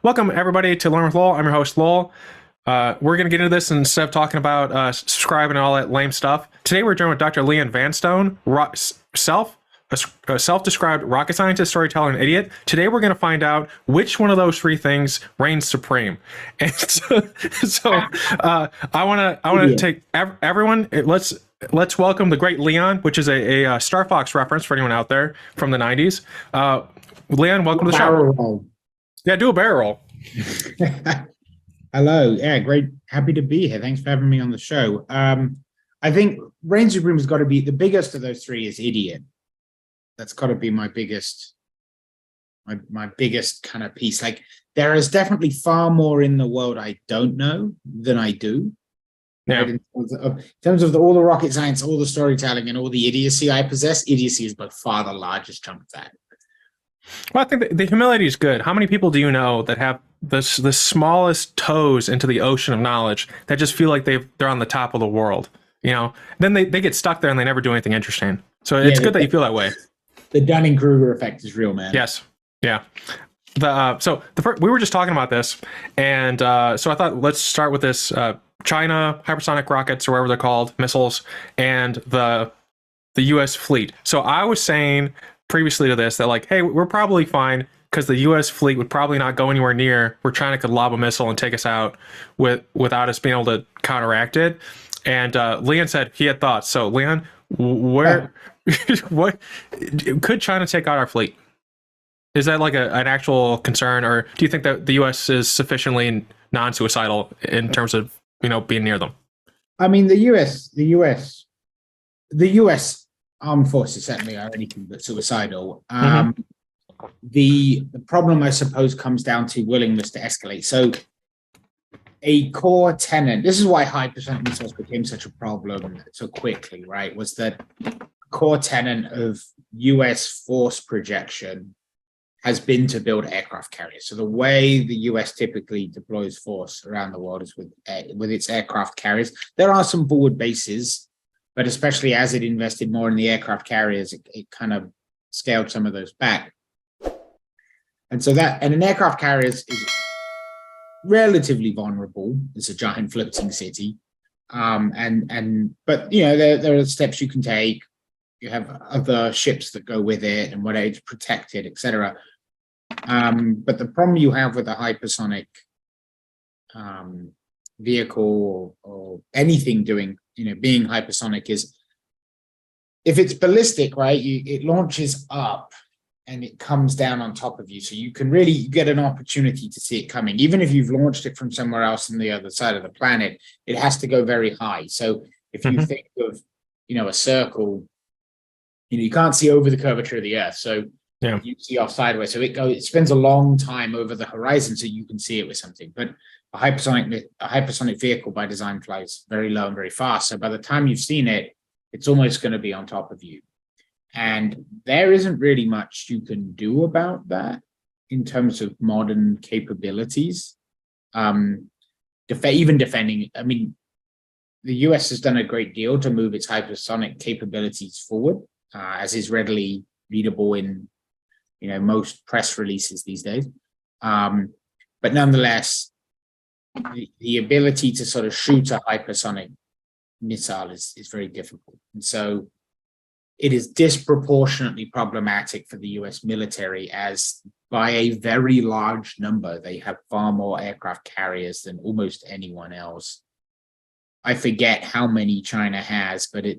Welcome, everybody, to Learn With Lowell. I'm your host, Lowell. We're going to get into this instead of talking about subscribing and all that lame stuff. Today, we're joined with Dr. Leanne Vanstone, self-described rocket scientist, storyteller, and idiot. Today, we're going to find out which one of those three things reigns supreme. And I want to take everyone. Let's welcome the great Leon, which is a Star Fox reference for anyone out there from the 90s. Leon, welcome to the show. Roll. Yeah, do a barrel roll. Hello. Yeah, great. Happy to be here. Thanks for having me on the show. I think Reign Supreme has got to be the biggest of those three is idiot. That's got to be my biggest kind of piece. Like, there is definitely far more in the world I don't know than I do. Yeah. Right? In terms of all the rocket science, all the storytelling, and all the idiocy I possess, idiocy is by far the largest chunk of that. Well, I think the humility is good. How many people do you know that have the smallest toes into the ocean of knowledge that just feel like they're on the top of the world? You know, then they get stuck there and they never do anything interesting. So it's good that you feel that way. The Dunning-Kruger effect is real, man. Yes. Yeah. We were just talking about this, and so I thought let's start with this China hypersonic rockets, or whatever they're called, missiles, and the U.S. fleet. So I was saying previously to this that, like, hey, we're probably fine because the U.S. fleet would probably not go anywhere near where China could lob a missile and take us out without us being able to counteract it. And Leon said he had thoughts. So Leon, what could China take out our fleet? Is that like an actual concern, or do you think that the U.S. is sufficiently non-suicidal in terms of, being near them? I mean, the U.S. armed forces certainly are anything but suicidal. The problem, I suppose, comes down to willingness to escalate. So a core tenet, this is why hypersonic missiles became such a problem so quickly, right, was that a core tenet of U.S. force projection has been to build aircraft carriers. So the way the U.S. typically deploys force around the world is with its aircraft carriers. There are some forward bases, but especially as it invested more in the aircraft carriers, it kind of scaled some of those back. And so an aircraft carrier is relatively vulnerable. It's a giant floating city. But there are steps you can take. You have other ships that go with it and whatever, it's protected, etc. But the problem you have with a hypersonic vehicle or anything being hypersonic is, if it's ballistic, right, it launches up and it comes down on top of you. So you can really get an opportunity to see it coming. Even if you've launched it from somewhere else on the other side of the planet, it has to go very high. So if you think of, a circle, you can't see over the curvature of the Earth. So you see off sideways. So it spends a long time over the horizon so you can see it with something. But a hypersonic vehicle by design flies very low and very fast. So by the time you've seen it, it's almost going to be on top of you. And there isn't really much you can do about that in terms of modern capabilities. Even defending, I mean, the US has done a great deal to move its hypersonic capabilities forward, as is readily readable in most press releases these days. But nonetheless, the ability to sort of shoot a hypersonic missile is very difficult. And so it is disproportionately problematic for the US military, as by a very large number, they have far more aircraft carriers than almost anyone else. I forget how many China has, but I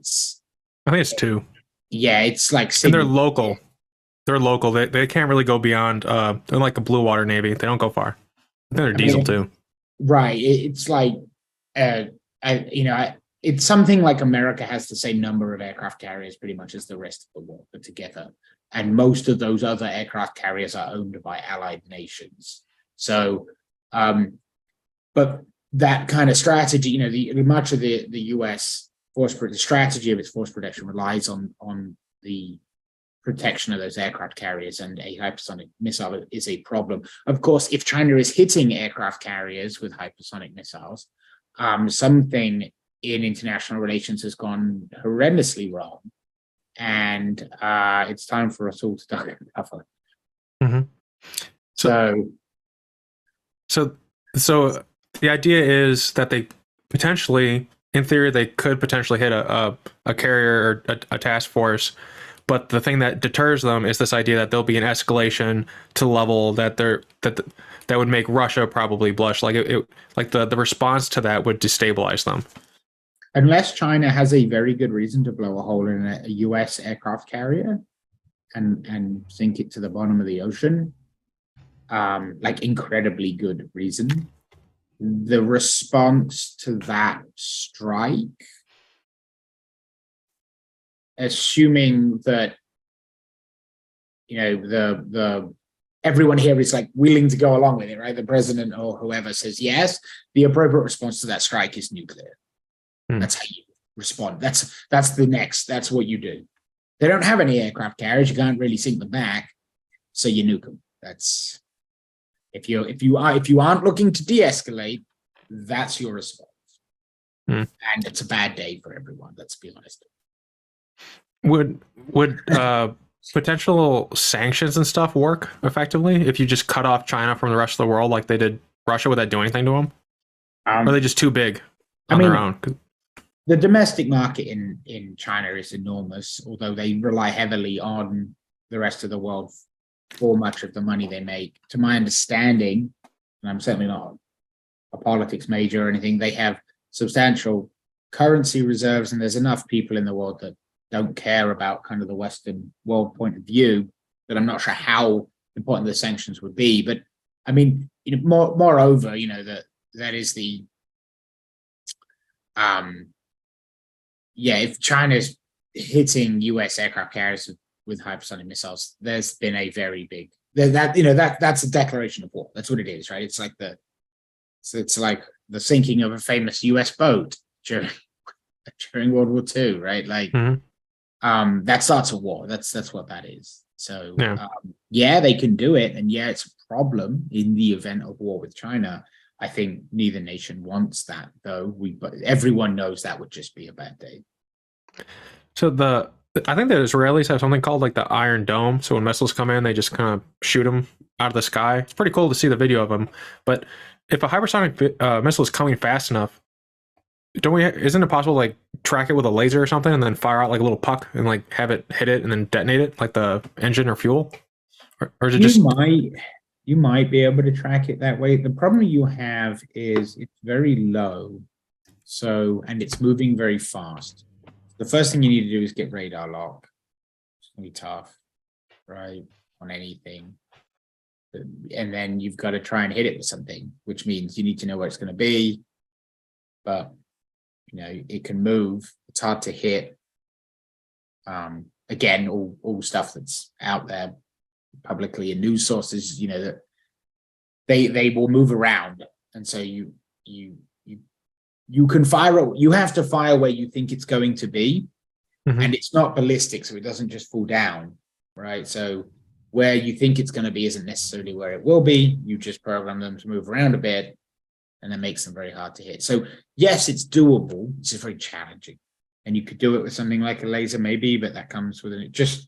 think it's 2. Yeah, it's like... And they're local. They're local. They can't really go beyond, they're like a blue water navy. They don't go far. I think they're diesel too. Right. It's like, it's something like America has the same number of aircraft carriers pretty much as the rest of the world put together. And most of those other aircraft carriers are owned by allied nations. So, but that kind of strategy, much of the US the strategy of its force protection relies on the protection of those aircraft carriers, and a hypersonic missile is a problem. Of course, if China is hitting aircraft carriers with hypersonic missiles, something in international relations has gone horrendously wrong, and it's time for us all to duck and cover. Mm-hmm. So So the idea is that they potentially, in theory, they could potentially hit a carrier or a task force. But the thing that deters them is this idea that there'll be an escalation to the level that that would make Russia probably blush. Like like the response to that would destabilize them. Unless China has a very good reason to blow a hole in a US aircraft carrier and sink it to the bottom of the ocean, like incredibly good reason. The response to that strike, assuming that the everyone here is like willing to go along with it, right? The president or whoever says yes, the appropriate response to that strike is nuclear. That's how you respond. That's what you do. They don't have any aircraft carriers. You can't really sink them back, so you nuke them. That's if you aren't looking to de-escalate, that's your response. And it's a bad day for everyone. Let's be honest. Would potential sanctions and stuff work effectively if you just cut off China from the rest of the world like they did Russia? Would that do anything to them? Or are they just too big on their own? The domestic market in China is enormous, although they rely heavily on the rest of the world for much of the money they make. To my understanding, and I'm certainly not a politics major or anything, they have substantial currency reserves, and there's enough people in the world that don't care about kind of the Western world point of view that I'm not sure how important the sanctions would be. But I mean, moreover, that is the if China's hitting US aircraft carriers with hypersonic missiles, there's been a very big that's a declaration of war. That's what it is, right? It's like the sinking of a famous US boat during World War II, right? Like that starts a war. That's what that is. So they can do it, and it's a problem in the event of war with China. I think neither nation wants that, though. But everyone knows that would just be a bad day. So I think the Israelis have something called like the Iron Dome. So when missiles come in, they just kind of shoot them out of the sky. It's pretty cool to see the video of them. But if a hypersonic missile is coming fast enough, isn't it possible to like track it with a laser or something and then fire out like a little puck and like have it hit it and then detonate it like the engine or fuel? Or is it you might be able to track it that way. The problem you have is it's very low, and it's moving very fast. The first thing you need to do is get radar lock. It's gonna be tough, right? On anything. And then you've got to try and hit it with something, which means you need to know where it's going to be. But it can move. It's hard to hit. Again, all stuff that's out there publicly in news sources, that they will move around, and so you can fire. You have to fire where you think it's going to be, and it's not ballistic, so it doesn't just fall down, right? So where you think it's going to be isn't necessarily where it will be. You just program them to move around a bit, and that makes them very hard to hit. So yes, it's doable. It's just very challenging, and you could do it with something like a laser, maybe, but that comes with it. Just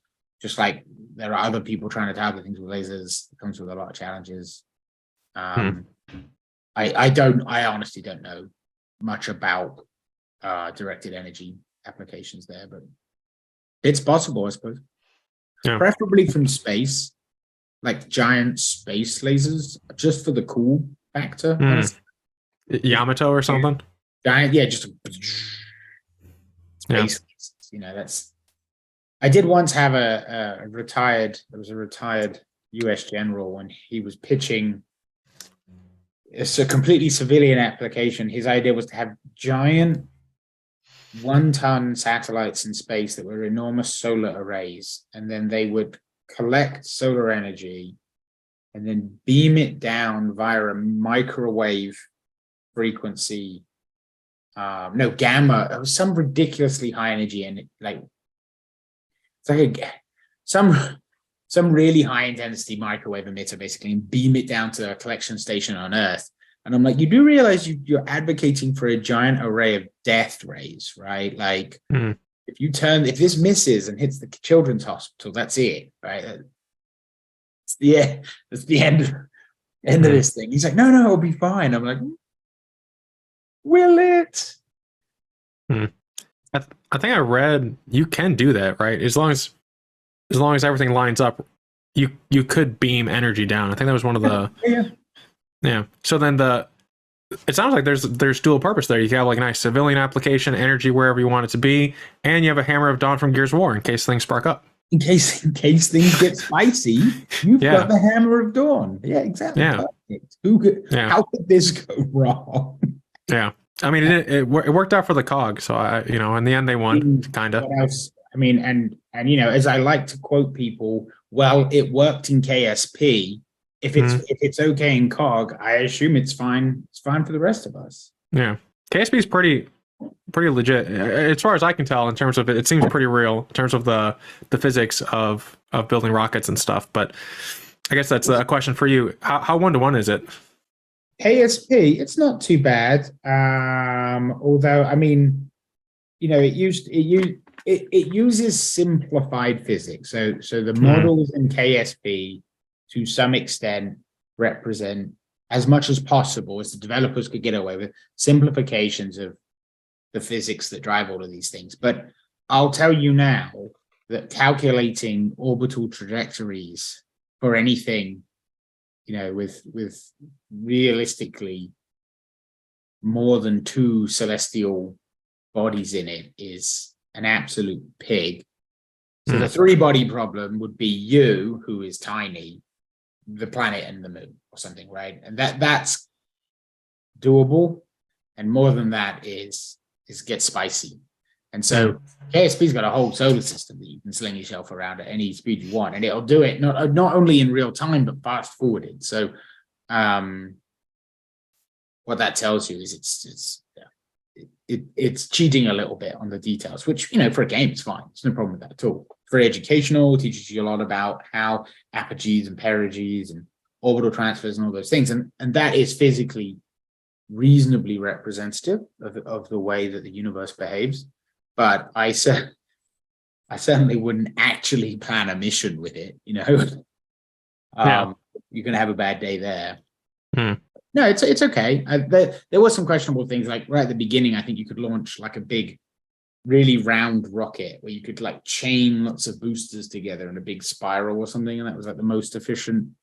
like there are other people trying to target things with lasers, it comes with a lot of challenges. I honestly don't know much about directed energy applications there, but it's possible, I suppose. Yeah. Preferably from space, like giant space lasers, just for the cool factor. Yamato or something. Giant, just space. That's. I did once have a retired U.S. general, and he was pitching. It's a completely civilian application. His idea was to have giant 1-ton satellites in space that were enormous solar arrays, and then they would collect solar energy and then beam it down via a microwave frequency. Gamma. It was some ridiculously high energy, and it's like some really high intensity microwave emitter, basically, and beam it down to a collection station on Earth. And I'm like, you do realize you're advocating for a giant array of death rays, right? Like, if this misses and hits the children's hospital, that's it, right? That's the end End of this thing. He's like, no, it'll be fine. I'm like, will it? I think I read you can do that, right? As long as everything lines up, you could beam energy down. I think that was one of the yeah. So then it sounds like there's dual purpose there. You can have like a nice civilian application, energy wherever you want it to be, and you have a Hammer of Dawn from Gears of War in case things spark up. In case things get spicy, you've got the Hammer of Dawn. Yeah, exactly. Yeah. Perfect. How could this go wrong? Yeah. I mean, it worked out for the COG, so in the end they won, kind of. What else? I mean, and as I like to quote people, well, it worked in KSP. If it's okay in COG, I assume it's fine. It's fine for the rest of us. Yeah, KSP is pretty legit as far as I can tell. In terms of it seems pretty real in terms of the physics of building rockets and stuff. But I guess that's a question for you. How 1-to-1 is it? KSP, it's not too bad. Although, I mean, it uses simplified physics. So the models in KSP, to some extent, represent as much as possible as the developers could get away with simplifications of the physics that drive all of these things. But I'll tell you now that calculating orbital trajectories for anything, with realistically more than 2 celestial bodies in it is an absolute pig. So the 3-body problem would be you, who is tiny, the planet and the moon or something, right? And that's doable. And more than that is get spicy. And so KSP's got a whole solar system that you can sling yourself around at any speed you want, and it'll do it not only in real time but fast forwarded. So what that tells you is it's cheating a little bit on the details, which for a game it's fine. There's no problem with that at all. For educational, it teaches you a lot about how apogees and perigees and orbital transfers and all those things, and that is physically reasonably representative of the way that the universe behaves. But I certainly wouldn't actually plan a mission with it. You're going to have a bad day there. No, it's okay. There were some questionable things, like right at the beginning. I think you could launch like a big, really round rocket where you could like chain lots of boosters together in a big spiral or something, and that was like the most efficient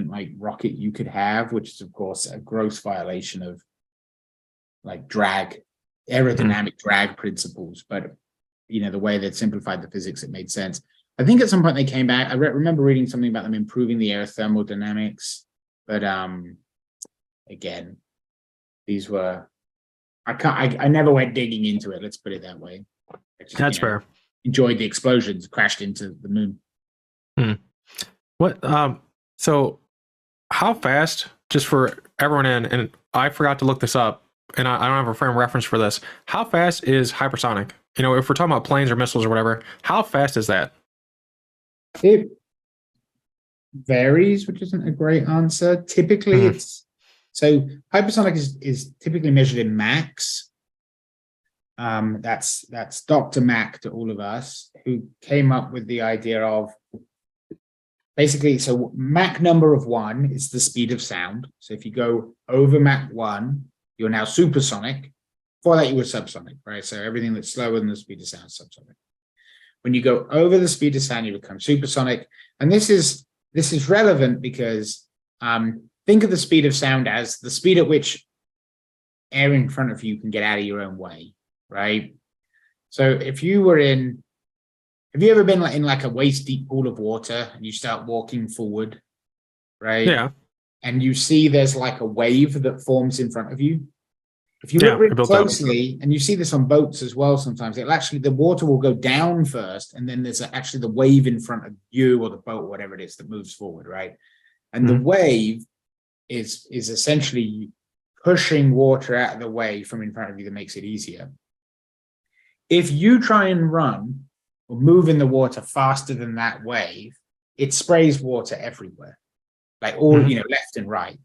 like rocket you could have, which is of course a gross violation of like aerodynamic drag principles. But the way they'd simplified the physics, it made sense. I think at some point they came back. I remember reading something about them improving the air thermodynamics, but again, these were I never went digging into it, let's put it that way. That's fair. Enjoyed the explosions, crashed into the moon. What so how fast, just for everyone and I forgot to look this up, and I don't have a frame of reference for this. How fast is hypersonic? If we're talking about planes or missiles or whatever, how fast is that? It varies, which isn't a great answer. Typically, so hypersonic is typically measured in Machs. That's Dr. Mach to all of us, who came up with the idea of basically, so Mach number of 1 is the speed of sound. So if you go over Mach 1, you're now supersonic. Before that, you were subsonic, right? So everything that's slower than the speed of sound is subsonic. When you go over the speed of sound, you become supersonic. And this is relevant because think of the speed of sound as the speed at which air in front of you can get out of your own way, right? So if you were have you ever been in like a waist deep pool of water and you start walking forward, right? Yeah. And you see there's like a wave that forms in front of you. If you look really closely, and you see this on boats as well sometimes, the water will go down first, and then there's actually the wave in front of you or the boat, or whatever it is, that moves forward, right? And the wave is essentially pushing water out of the way from in front of you that makes it easier. If you try and run or move in the water faster than that wave, it sprays water everywhere, like all, left and right,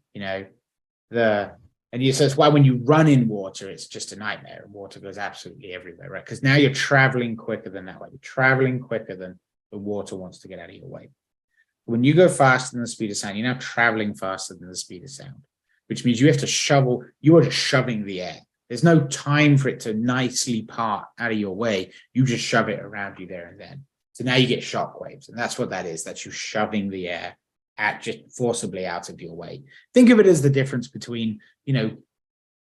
and so it's why when you run in water, it's just a nightmare, and water goes absolutely everywhere, right? Because now you're traveling quicker than that way. You're traveling quicker than the water wants to get out of your way. When you go faster than the speed of sound, you're now traveling faster than the speed of sound, which means you have to shovel. You are just shoving the air. There's no time for it to nicely part out of your way. You just shove it around you there and then. So now you get shock waves, and that's what that is. That's you shoving the air just forcibly out of your way. Think of it as the difference between,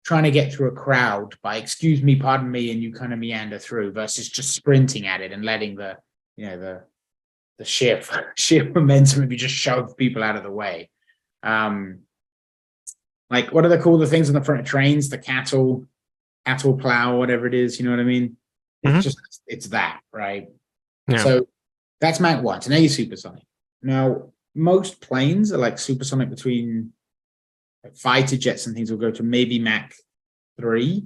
trying to get through a crowd by excuse me, pardon me, and you kind of meander through versus just sprinting at it and letting the sheer momentum of you just shove people out of the way. Like, what are they called, the things on the front of trains, the cattle plow, whatever it is, you know what I mean? It's that, right? Yeah. So that's Mach 1. So now you're supersonic. Now, most planes are like supersonic between fighter jets and things will go to maybe Mach 3,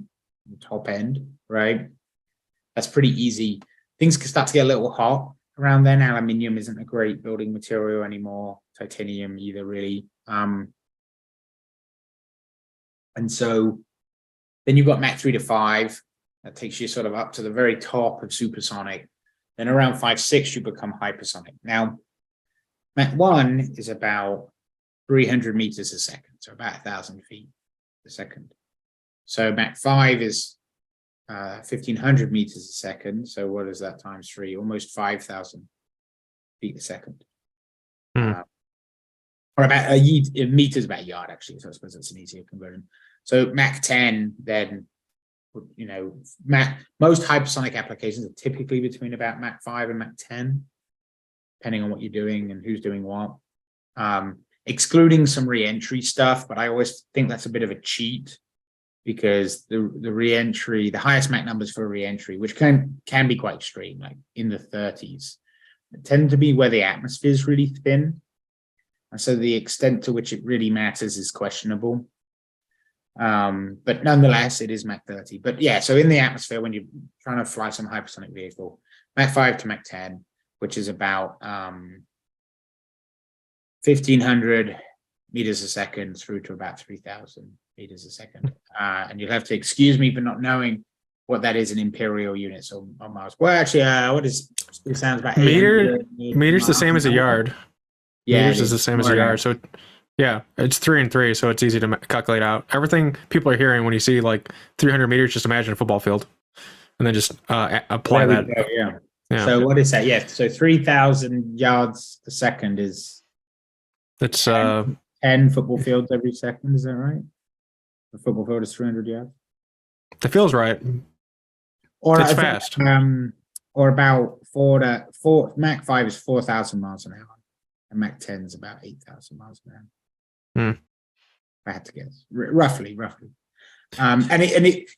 the top end, right? That's pretty easy. Things can start to get a little hot around then. Aluminium isn't a great building material anymore. Titanium either, really. And so then you've got Mach 3 to 5. That takes you sort of up to the very top of supersonic. Then around 5, 6, you become hypersonic. Now, Mach 1 is about 300 meters a second, so about 1,000 feet a second. So Mach 5 is 1,500 meters a second. So what is that times 3? Almost 5,000 feet a second. Or about a meter is about a yard, actually. So I suppose that's an easier conversion. So Mach 10, then, most hypersonic applications are typically between about Mach 5 and Mach 10, depending on what you're doing and who's doing what. Excluding some re-entry stuff, but I always think that's a bit of a cheat because the re-entry, the highest Mach numbers for re-entry, which can be quite extreme, like in the 30s, tend to be where the atmosphere is really thin. And so the extent to which it really matters is questionable. But nonetheless, it is Mach 30. But yeah, so in the atmosphere, when you're trying to fly some hypersonic vehicle, Mach 5 to Mach 10, which is about 1,500 meters a second through to about 3,000 meters a second. And you'll have to excuse me for not knowing what that is in imperial units or miles. Well, actually, it sounds about meters the same as a yard. Yeah, meters is the same as a yard. So yeah, it's 3 and 3, so it's easy to calculate out. Everything people are hearing when you see like 300 meters, just imagine a football field, and then just apply that. Yeah. So what is that? Yeah. So 3,000 yards a second is. It's 10 football fields every second. Is that right? The football field is 300 yards. That feels right. Or it's fast. Or about 4 Mach 5 is 4,000 miles an hour, and Mach 10 is about 8,000 miles an hour. I had to guess, roughly. And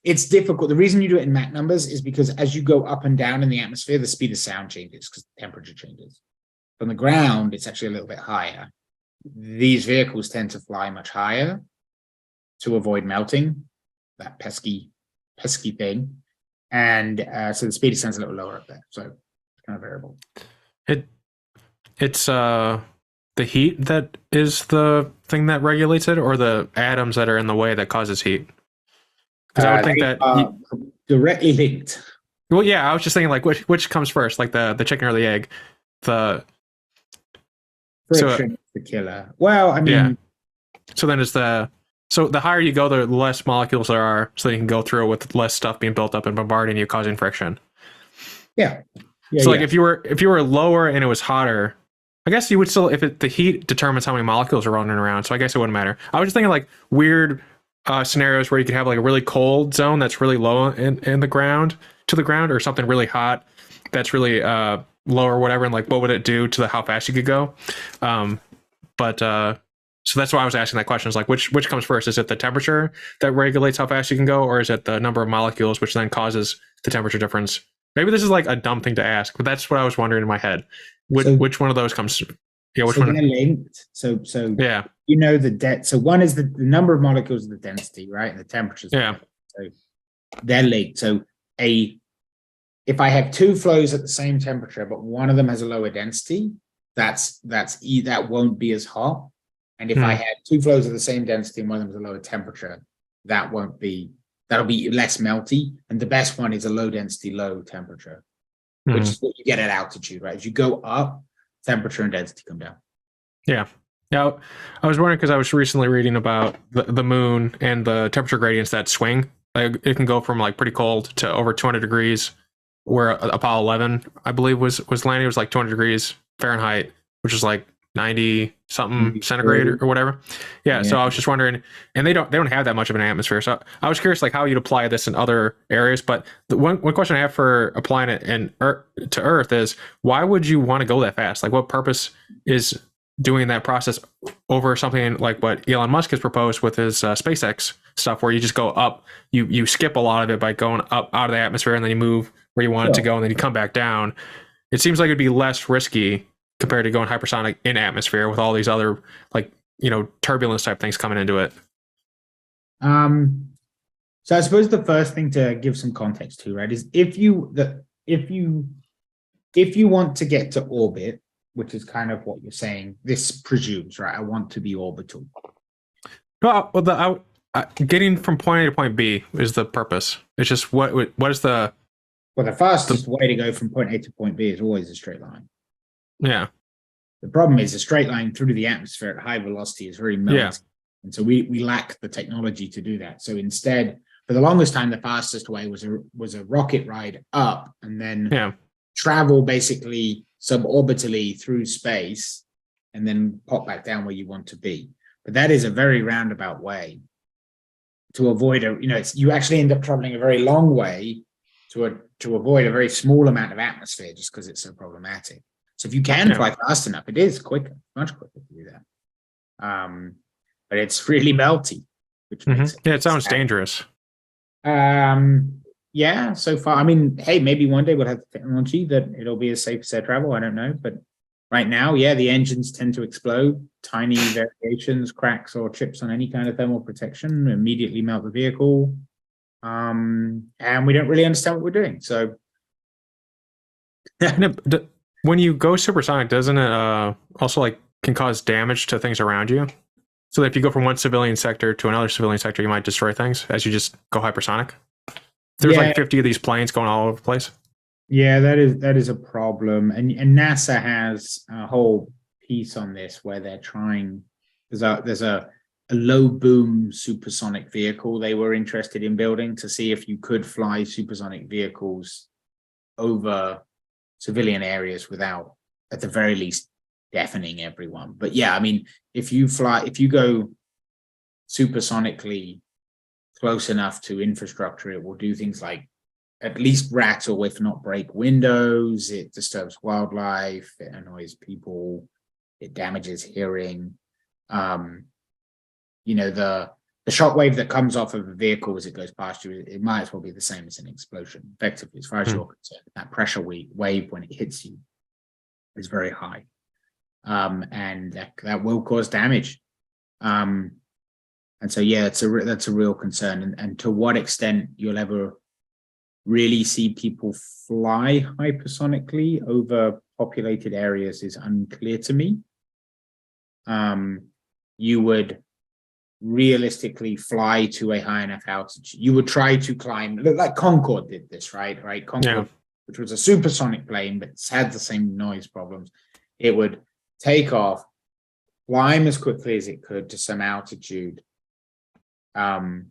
it's difficult. The reason you do it in Mach numbers is because as you go up and down in the atmosphere, the speed of sound changes because the temperature changes. On the ground, it's actually a little bit higher. These vehicles tend to fly much higher to avoid melting, that pesky thing. And so the speed of sound is a little lower up there. So it's kind of variable. It's the heat that is the thing that regulates it, or the atoms that are in the way that causes heat? Because I would think that directly linked. Well, yeah, I was just thinking like which comes first, like the chicken or the egg? The friction is the killer. Well, I mean, yeah. So then it's the higher you go, the less molecules there are, so you can go through with less stuff being built up and bombarding you, causing friction. Yeah. So like if you were lower and it was hotter, I guess you would still, the heat determines how many molecules are running around. So I guess it wouldn't matter. I was just thinking like weird scenarios where you could have like a really cold zone that's really low in the ground to the ground, or something really hot that's really low or whatever, and like what would it do to how fast you could go? So that's why I was asking that question. Is like which comes first? Is it the temperature that regulates how fast you can go, or is it the number of molecules which then causes the temperature difference? Maybe this is like a dumb thing to ask, but that's what I was wondering in my head. Which one of those comes? Yeah, which one? They're linked. So yeah, So one is the number of molecules of the density, right? And the temperatures. Yeah. So they're linked. So if I have two flows at the same temperature, but one of them has a lower density, that won't be as hot. And if I had two flows of the same density and one of them has a lower temperature, that'll be less melty. And the best one is a low density, low temperature, which is what you get at altitude, right? As you go up, temperature and density come down. Yeah. Now, I was wondering because I was recently reading about the moon and the temperature gradients that swing. Like, it can go from like pretty cold to over 200 degrees, where Apollo 11, I believe, was landing. It was like 200 degrees Fahrenheit, which is like 90 something centigrade or whatever. Yeah. Yeah. So I was just wondering, and they don't have that much of an atmosphere. So I was curious, like, how you'd apply this in other areas. But the one question I have for applying it to Earth is, why would you want to go that fast? Like, what purpose is doing that process over something like what Elon Musk has proposed with his SpaceX stuff, where you just go up, you skip a lot of it by going up out of the atmosphere, and then you move where you want it to go, and then you come back down. It seems like it'd be less risky compared to going hypersonic in atmosphere with all these other, like, turbulence type things coming into it. So I suppose the first thing to give some context to, right, is if you want to get to orbit, which is kind of what you're saying, this presumes, right? I want to be orbital. Well, getting from point A to point B is the purpose. It's just what is the fastest way to go from point A to point B is always a straight line. Yeah. The problem is a straight line through the atmosphere at high velocity is very melting. Yeah. And so we lack the technology to do that. So instead, for the longest time, the fastest way was a rocket ride up and then travel basically suborbitally through space and then pop back down where you want to be. But that is a very roundabout way to avoid you actually end up traveling a very long way to avoid a very small amount of atmosphere just because it's so problematic. So if you can fly fast enough, it is quicker, much quicker to do that. But it's really melty, which makes it sounds dangerous. Yeah, so far. I mean, hey, maybe one day we'll have the technology that it'll be as safe as air travel. I don't know. But right now, the engines tend to explode. Tiny variations, cracks, or chips on any kind of thermal protection immediately melt the vehicle. And we don't really understand what we're doing. So when you go supersonic, doesn't it also like can cause damage to things around you? So that if you go from one civilian sector to another civilian sector, you might destroy things as you just go hypersonic. There's like 50 of these planes going all over the place. Yeah, that is a problem. And NASA has a whole piece on this where they're trying. There's a low boom supersonic vehicle they were interested in building to see if you could fly supersonic vehicles over civilian areas without, at the very least, deafening everyone. But yeah, I mean, if you go supersonically close enough to infrastructure, it will do things like at least rattle, if not break windows. It disturbs wildlife. It annoys people. It damages hearing. The shockwave that comes off of a vehicle as it goes past you, it might as well be the same as an explosion. Effectively, as far as you're concerned, that pressure wave when it hits you is very high, and that will cause damage. And so, that's a real concern. And to what extent you'll ever really see people fly hypersonically over populated areas is unclear to me. You would realistically fly to a high enough altitude. You would try to climb, like Concord did this, right? Concord, which was a supersonic plane, but it's had the same noise problems. It would take off, climb as quickly as it could to some altitude, where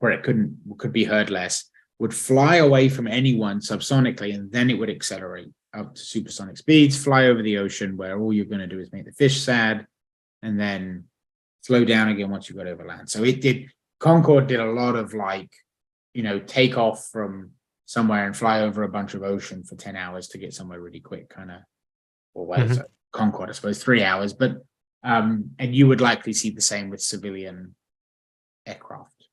it could be heard less, would fly away from anyone subsonically, and then it would accelerate up to supersonic speeds, fly over the ocean, where all you're going to do is make the fish sad, and then slow down again once you got over land. So Concord did a lot of take off from somewhere and fly over a bunch of ocean for 10 hours to get somewhere really quick, kind of, so Concord, I suppose 3 hours, but and you would likely see the same with civilian aircraft,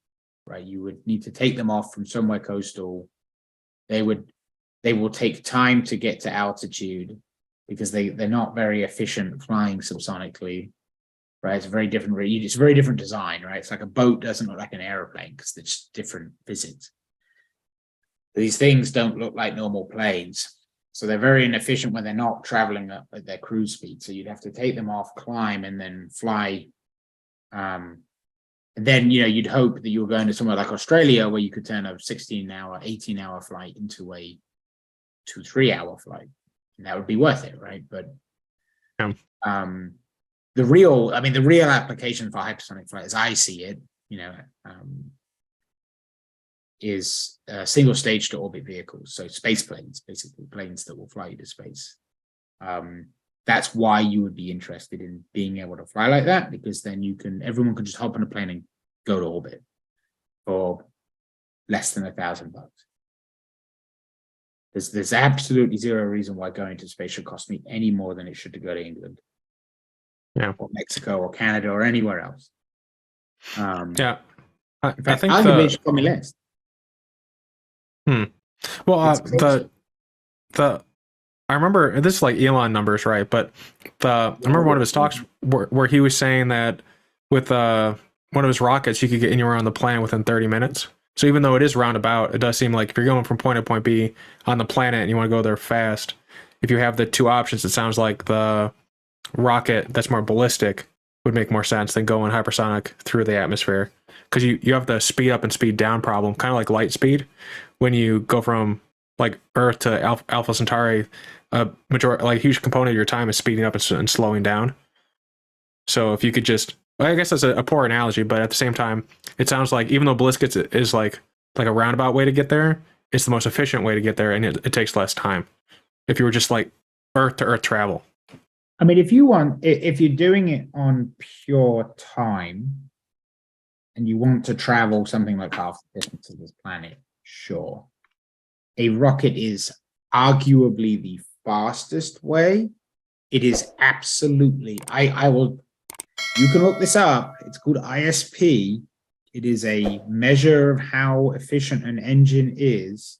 right? You would need to take them off from somewhere coastal. They will take time to get to altitude because they're not very efficient flying subsonically. Right, it's a very different design, right? It's like a boat doesn't look like an airplane because they're just different physics. These things don't look like normal planes, so they're very inefficient when they're not traveling at their cruise speed. So you'd have to take them off, climb, and then fly. And then you'd hope that you were going to somewhere like Australia where you could turn a 16-hour, 18-hour flight into a 2-3 hour flight, and that would be worth it, right? But the real application for hypersonic flight, as I see it, is single stage to orbit vehicles. So space planes, basically planes that will fly you to space. That's why you would be interested in being able to fly like that, because then everyone can just hop on a plane and go to orbit for less than $1,000. There's absolutely zero reason why going to space should cost me any more than it should to go to England, or Mexico, or Canada, or anywhere else. I think arguably it should cost me less. Well, I remember this is like Elon numbers, right? But I remember one of his talks where he was saying that with one of his rockets, you could get anywhere on the planet within 30 minutes. So even though it is roundabout, it does seem like if you're going from point A to point B on the planet and you want to go there fast, if you have the two options, it sounds like the rocket that's more ballistic would make more sense than going hypersonic through the atmosphere, because you have the speed up and speed down problem, kind of like light speed. When you go from like Earth to Alpha Centauri, a huge component of your time is speeding up and slowing down. So if you could just, I guess that's a poor analogy, but at the same time, it sounds like even though ballistic is like a roundabout way to get there, it's the most efficient way to get there, and it takes less time. If you were just like Earth to Earth travel. I mean, if you're doing it on pure time, and you want to travel something like half the distance of this planet, sure. A rocket is arguably the fastest way. It is absolutely, you can look this up. It's called ISP. It is a measure of how efficient an engine is.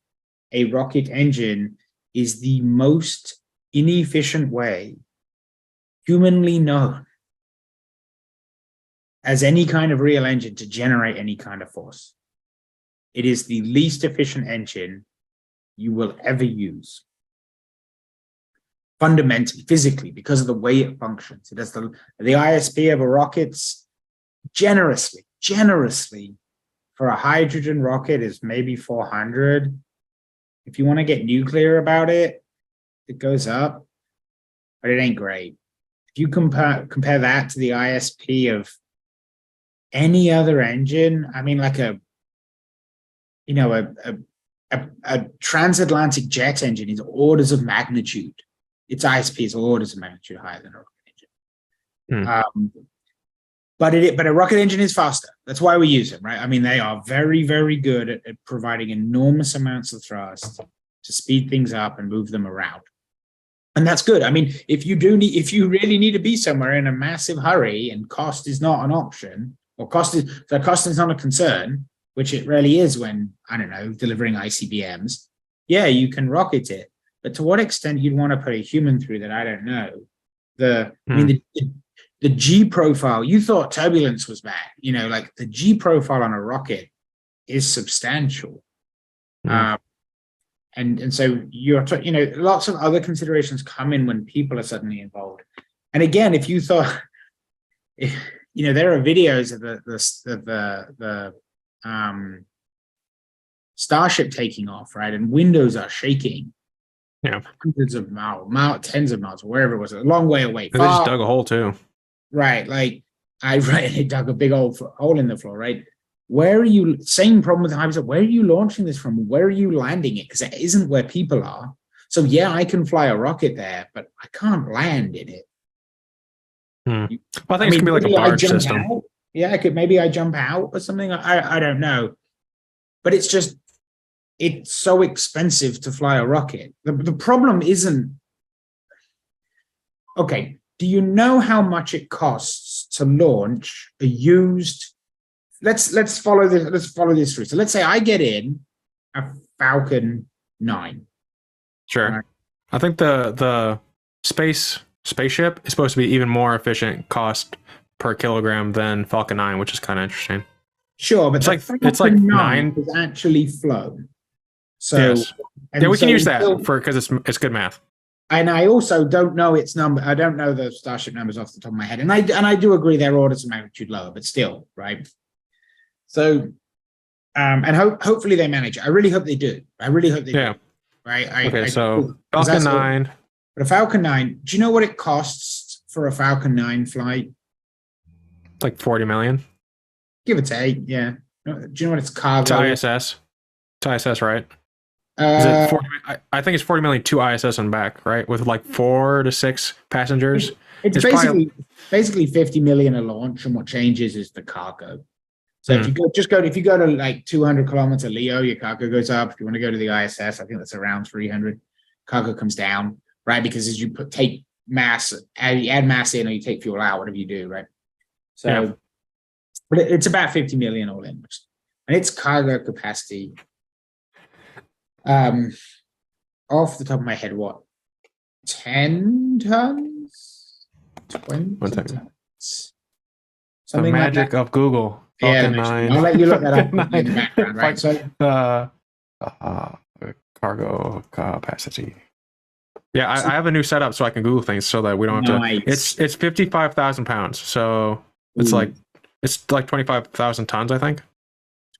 A rocket engine is the most inefficient way humanly known as any kind of real engine to generate any kind of force. It is the least efficient engine you will ever use. Fundamentally, physically, because of the way it functions. It has the ISP of a rocket's generously for a hydrogen rocket is maybe 400. If you want to get nuclear about it, it goes up, but it ain't great. If you compare that to the ISP of any other engine, I mean, like a transatlantic jet engine is orders of magnitude. Its ISP is orders of magnitude higher than a rocket engine. But a rocket engine is faster. That's why we use them, right? I mean, they are very, very good at providing enormous amounts of thrust to speed things up and move them around. And that's good. I mean, if you really need to be somewhere in a massive hurry and cost is not an option, or cost is not a concern, which it really is when, I don't know, delivering ICBMs, yeah, you can rocket it. But to what extent you'd want to put a human through that, I don't know. I mean, the G profile, you thought turbulence was bad. Like the G profile on a rocket is substantial. And so lots of other considerations come in when people are suddenly involved. And again, if you thought, there are videos of the Starship taking off, right? And windows are shaking. Hundreds of miles, tens of miles, wherever it was, a long way away. They just dug a hole too. Right. Like they dug a big old hole in the floor, right? Same problem with the hypersonic. Where are you launching this from? Where are you landing it? Because it isn't where people are. So yeah, I can fly a rocket there, but I can't land in it. Well, I think it's gonna be like a barge system. Out. Yeah, maybe I jump out or something. I don't know. But it's so expensive to fly a rocket. The problem isn't, okay, do you know how much it costs to launch a used, let's follow this through. So let's say I get in a Falcon 9. Sure. Right. I think the spaceship is supposed to be even more efficient cost per kilogram than Falcon 9, which is kind of interesting. Sure, but it's like 9 is actually flown. So yes. Yeah, we can use that because it's good math. And I also don't know its number. I don't know the Starship numbers off the top of my head. And I do agree they're orders of magnitude lower, but still, right? So, and hopefully they manage it. I really hope they do. I really hope they do. Right? Okay, so Falcon 9. But a Falcon 9, do you know what it costs for a Falcon 9 flight? Like 40 million Give or take, yeah. Do you know what it's cargo? to ISS. To ISS, right? Is Uh, it 40? I think it's 40 million to ISS and back, right? With like 4 to 6 passengers. it's basically 50 million a launch, and what changes is the cargo. So if you go to like 200 kilometer LEO, your cargo goes up. If you want to go to the ISS, I think that's around 300. Cargo comes down, right? Because as you take mass, add mass in, or you take fuel out, whatever you do, right? So, but it's about 50 million all in, and its cargo capacity. Off the top of my head, what? 10 tons? 20 tons? Something the magic like that. of Google. Yeah, Falcon 9. I'll let you look that up in the background, right? So, cargo capacity. Yeah, I have a new setup so I can Google things so that we don't have to. It's 55,000 pounds, so it's like 25,000 tons, I think.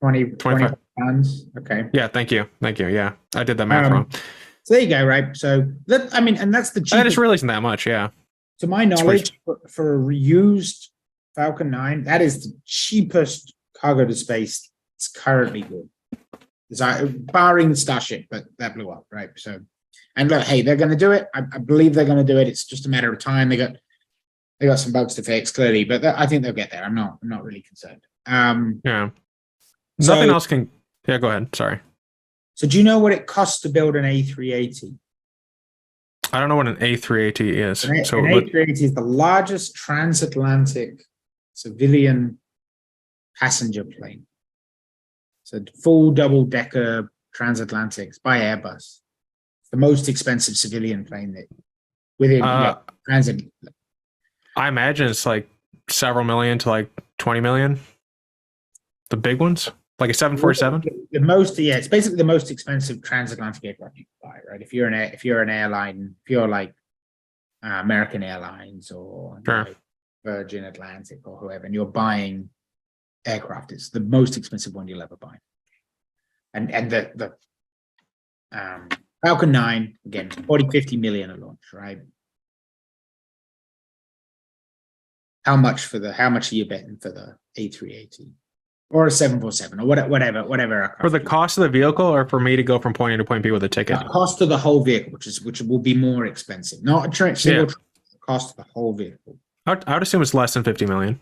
25 tons. Okay. Yeah, thank you. Yeah, I did that math wrong. So there you go, right? So that, I mean, and that's the cheapest. That just really isn't that much, yeah. To my knowledge, for a reused Falcon 9, that is the cheapest cargo to space it's currently good. Barring the Starship, but that blew up, right? So, and look, hey, they're going to do it. I believe they're going to do it. It's just a matter of time. They got some bugs to fix, clearly, but I think they'll get there. I'm not really concerned. Yeah. Nothing else can. Yeah, go ahead. Sorry. So, do you know what it costs to build an A380? I don't know what an A380 is. An A380 is the largest transatlantic civilian passenger plane. So, full double-decker transatlantics by Airbus. It's the most expensive civilian plane transit. I imagine it's like several million to like 20 million. The big ones, like a 747. It's basically the most expensive transatlantic aircraft you can buy, right? If you're an airline, if you're like American Airlines or Virgin Atlantic or whoever, and you're buying aircraft, it's the most expensive one you'll ever buy. And the Falcon 9, again, 40-50 million a launch, right? How much are you betting for the A380 or a 747 or whatever? For the cost of the vehicle, or for me to go from point A to point B with a ticket? The cost of the whole vehicle, which will be more expensive, not a single cost of the whole vehicle. I would assume it's less than 50 million.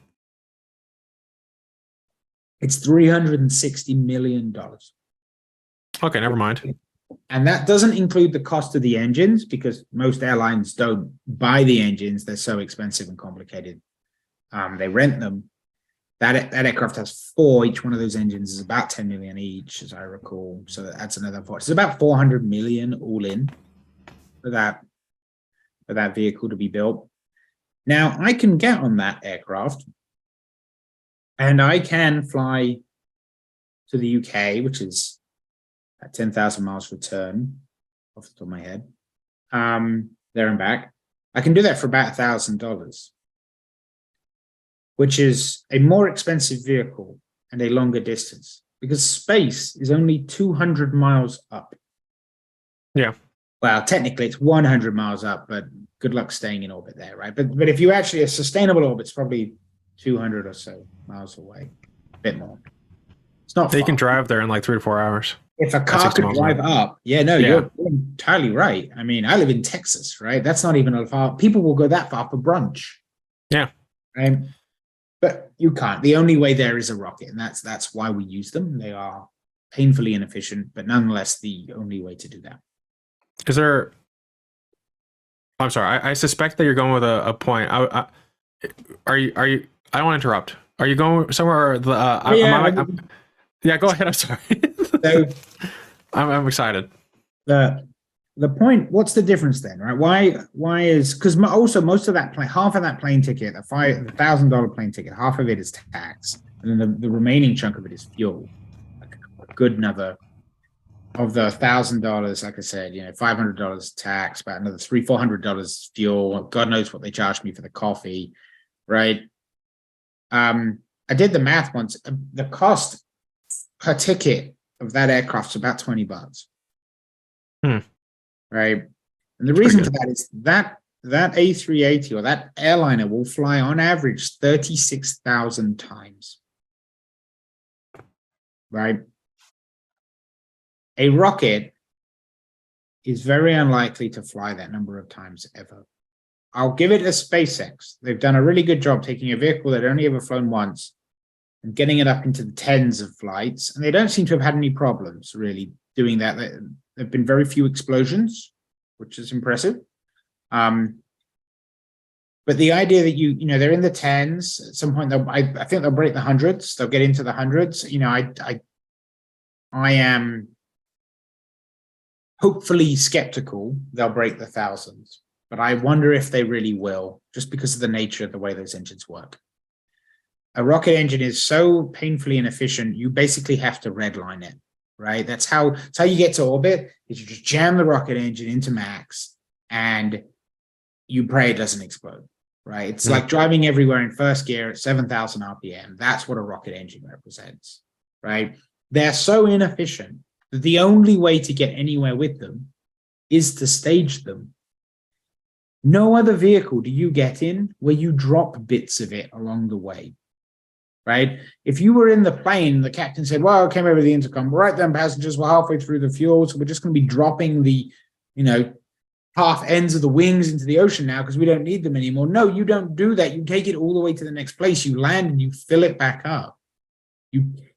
It's $360 million. Okay, never mind. And that doesn't include the cost of the engines, because most airlines don't buy the engines. They're so expensive and complicated. They rent them. That aircraft has 4. Each one of those engines is about 10 million each, as I recall. So that's another 4. It's about 400 million all in for that vehicle to be built. Now, I can get on that aircraft and I can fly to the UK, which is at 10,000 miles return off the top of my head, there and back. I can do that for about $1,000, which is a more expensive vehicle and a longer distance, because space is only 200 miles up. Yeah. Well, technically it's 100 miles up, but good luck staying in orbit there, right? But if you actually, a sustainable orbit, it's probably 200 or so miles away, a bit more. It's not They far. can drive there in like 3 to 4 hours. If a car could drive up, you're entirely right. I mean, I live in Texas, right? That's not even a far. People will go that far for brunch. Yeah. Right? But you can't. The only way there is a rocket, and that's why we use them. They are painfully inefficient, but nonetheless the only way to do that. Is there? I'm sorry. I suspect that you're going with a point. Are you? I don't want to interrupt. Are you going somewhere? Yeah, go ahead. I'm sorry. So I'm excited. The point. What's the difference then, right? Why is, because also most of that plane, half of that plane ticket, the $1,000 plane ticket, half of it is tax, and then the remaining chunk of it is fuel. Like a good another of the $1,000, like I said, $500 tax, about another $300-400 fuel. God knows what they charged me for the coffee, right? I did the math once. The cost per ticket of that aircraft's about $20. Right. And the reason for that is that that A380 or that airliner will fly on average 36,000 times. Right? A rocket is very unlikely to fly that number of times ever. I'll give it to SpaceX. They've done a really good job taking a vehicle that only ever flown once and getting it up into the tens of flights. And they don't seem to have had any problems really doing that. There have been very few explosions, which is impressive. But the idea that they're in the tens at some point, I think they'll break the hundreds. They'll get into the hundreds. I am hopefully skeptical they'll break the thousands, but I wonder if they really will, just because of the nature of the way those engines work. A rocket engine is so painfully inefficient, you basically have to redline it, right? That's how you get to orbit, is you just jam the rocket engine into max and you pray it doesn't explode, right? It's like driving everywhere in first gear at 7,000 RPM. That's what a rocket engine represents, right? They're so inefficient that the only way to get anywhere with them is to stage them. No other vehicle do you get in where you drop bits of it along the way, right? If you were in the plane, the captain said, well, I came over the intercom, right then, passengers, we're halfway through the fuel, so we're just going to be dropping the, half ends of the wings into the ocean now because we don't need them anymore. No, you don't do that. You take it all the way to the next place. You land and you fill it back up.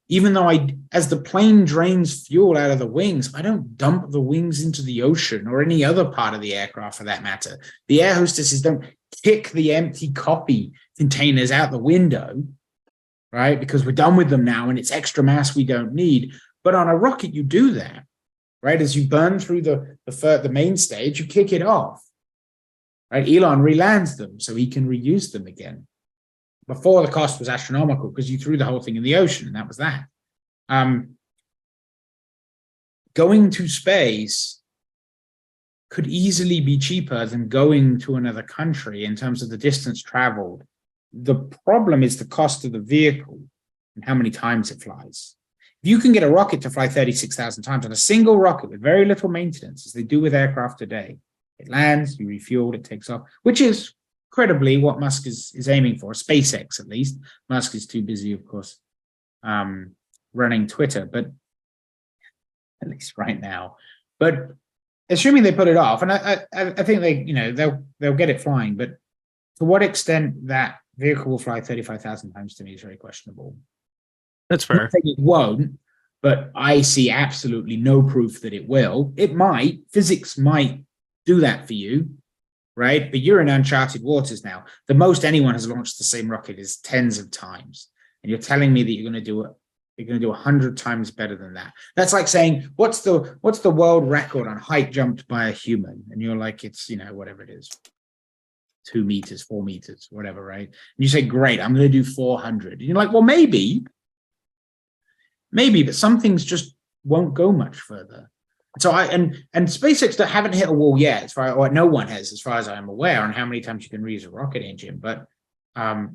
Even though as the plane drains fuel out of the wings, I don't dump the wings into the ocean or any other part of the aircraft for that matter. The air hostesses don't kick the empty coffee containers out the window, right? Because we're done with them now and it's extra mass we don't need. But on a rocket, you do that, right? As you burn through the main stage, you kick it off, right? Elon relands them so he can reuse them again. Before, the cost was astronomical because you threw the whole thing in the ocean, and that was that. Going to space could easily be cheaper than going to another country in terms of the distance traveled. The problem is the cost of the vehicle and how many times it flies. If you can get a rocket to fly 36,000 times on a single rocket with very little maintenance, as they do with aircraft today, it lands, you refuel, it takes off, which is incredibly what Musk is aiming for, SpaceX at least. Musk is too busy, of course, running Twitter, but at least right now. But assuming they put it off, and I think they'll get it flying, but to what extent that vehicle will fly 35,000 times to me is very questionable. That's fair. I'm not saying it won't, but I see absolutely no proof that it will. It might. Physics might do that for you. Right? But you're in uncharted waters now. The most anyone has launched the same rocket is tens of times. And you're telling me that you're going to do 100 times better than that. That's like saying, what's the world record on height jumped by a human? And you're like, it's, whatever it is, 2 meters, 4 meters, whatever, right? And you say, great, I'm going to do 400. And you're like, well, maybe, but some things just won't go much further. So and SpaceX haven't hit a wall yet, or no one has, as far as I'm aware, on how many times you can reuse a rocket engine. But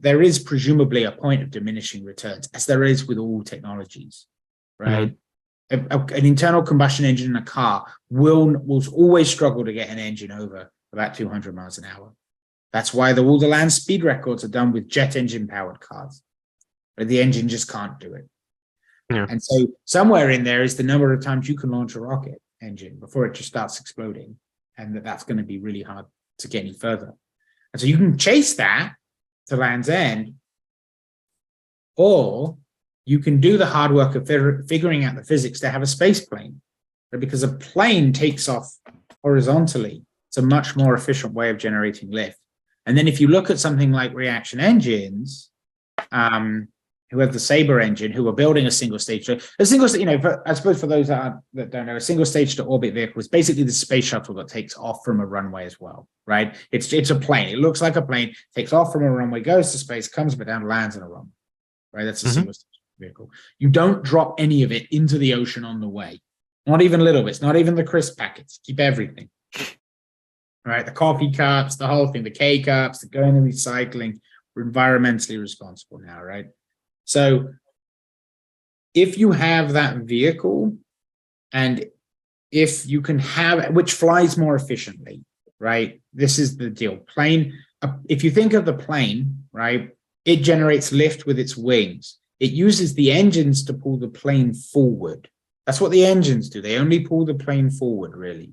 there is presumably a point of diminishing returns, as there is with all technologies, right? Mm-hmm. An internal combustion engine in a car will always struggle to get an engine over about 200 miles an hour. That's why all the land speed records are done with jet engine powered cars, but the engine just can't do it. Yeah. And so somewhere in there is the number of times you can launch a rocket engine before it just starts exploding, and that's going to be really hard to get any further. And so you can chase that to Land's End, or you can do the hard work of figuring out the physics to have a space plane, right? Because a plane takes off horizontally. It's a much more efficient way of generating lift. And then if you look at something like reaction engines, who have the Sabre engine, who are building a single stage. I suppose for those that don't know, a single stage to orbit vehicle is basically the space shuttle that takes off from a runway as well, right? It's a plane. It looks like a plane, takes off from a runway, goes to space, comes back down, lands in a runway, right? That's a single stage vehicle. You don't drop any of it into the ocean on the way. Not even little bits, not even the crisp packets. Keep everything, right? The coffee cups, the whole thing, the K-cups, that go in the recycling. We're environmentally responsible now, right? So if you have that vehicle, and if you can have, which flies more efficiently, right? this is the deal. Plane, if you think of the plane, right, it generates lift with its wings. It uses the engines to pull the plane forward. That's what the engines do. They only pull the plane forward, really.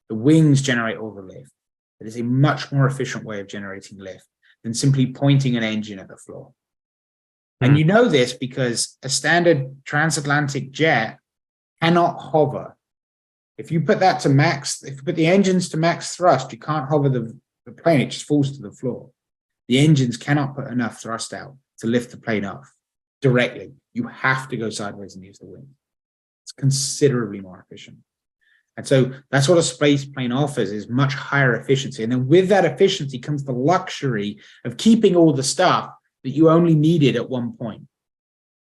The wings generate all the lift. It is a much more efficient way of generating lift than simply pointing an engine at the floor. And you know this because a standard transatlantic jet cannot hover. If you put that to max, if you put the engines to max thrust, you can't hover the plane, it just falls to the floor. The engines cannot put enough thrust out to lift the plane off directly. You have to go sideways and use the wing. It's considerably more efficient. And so that's what a space plane offers, is much higher efficiency. And then with that efficiency comes the luxury of keeping all the stuff that you only needed at one point,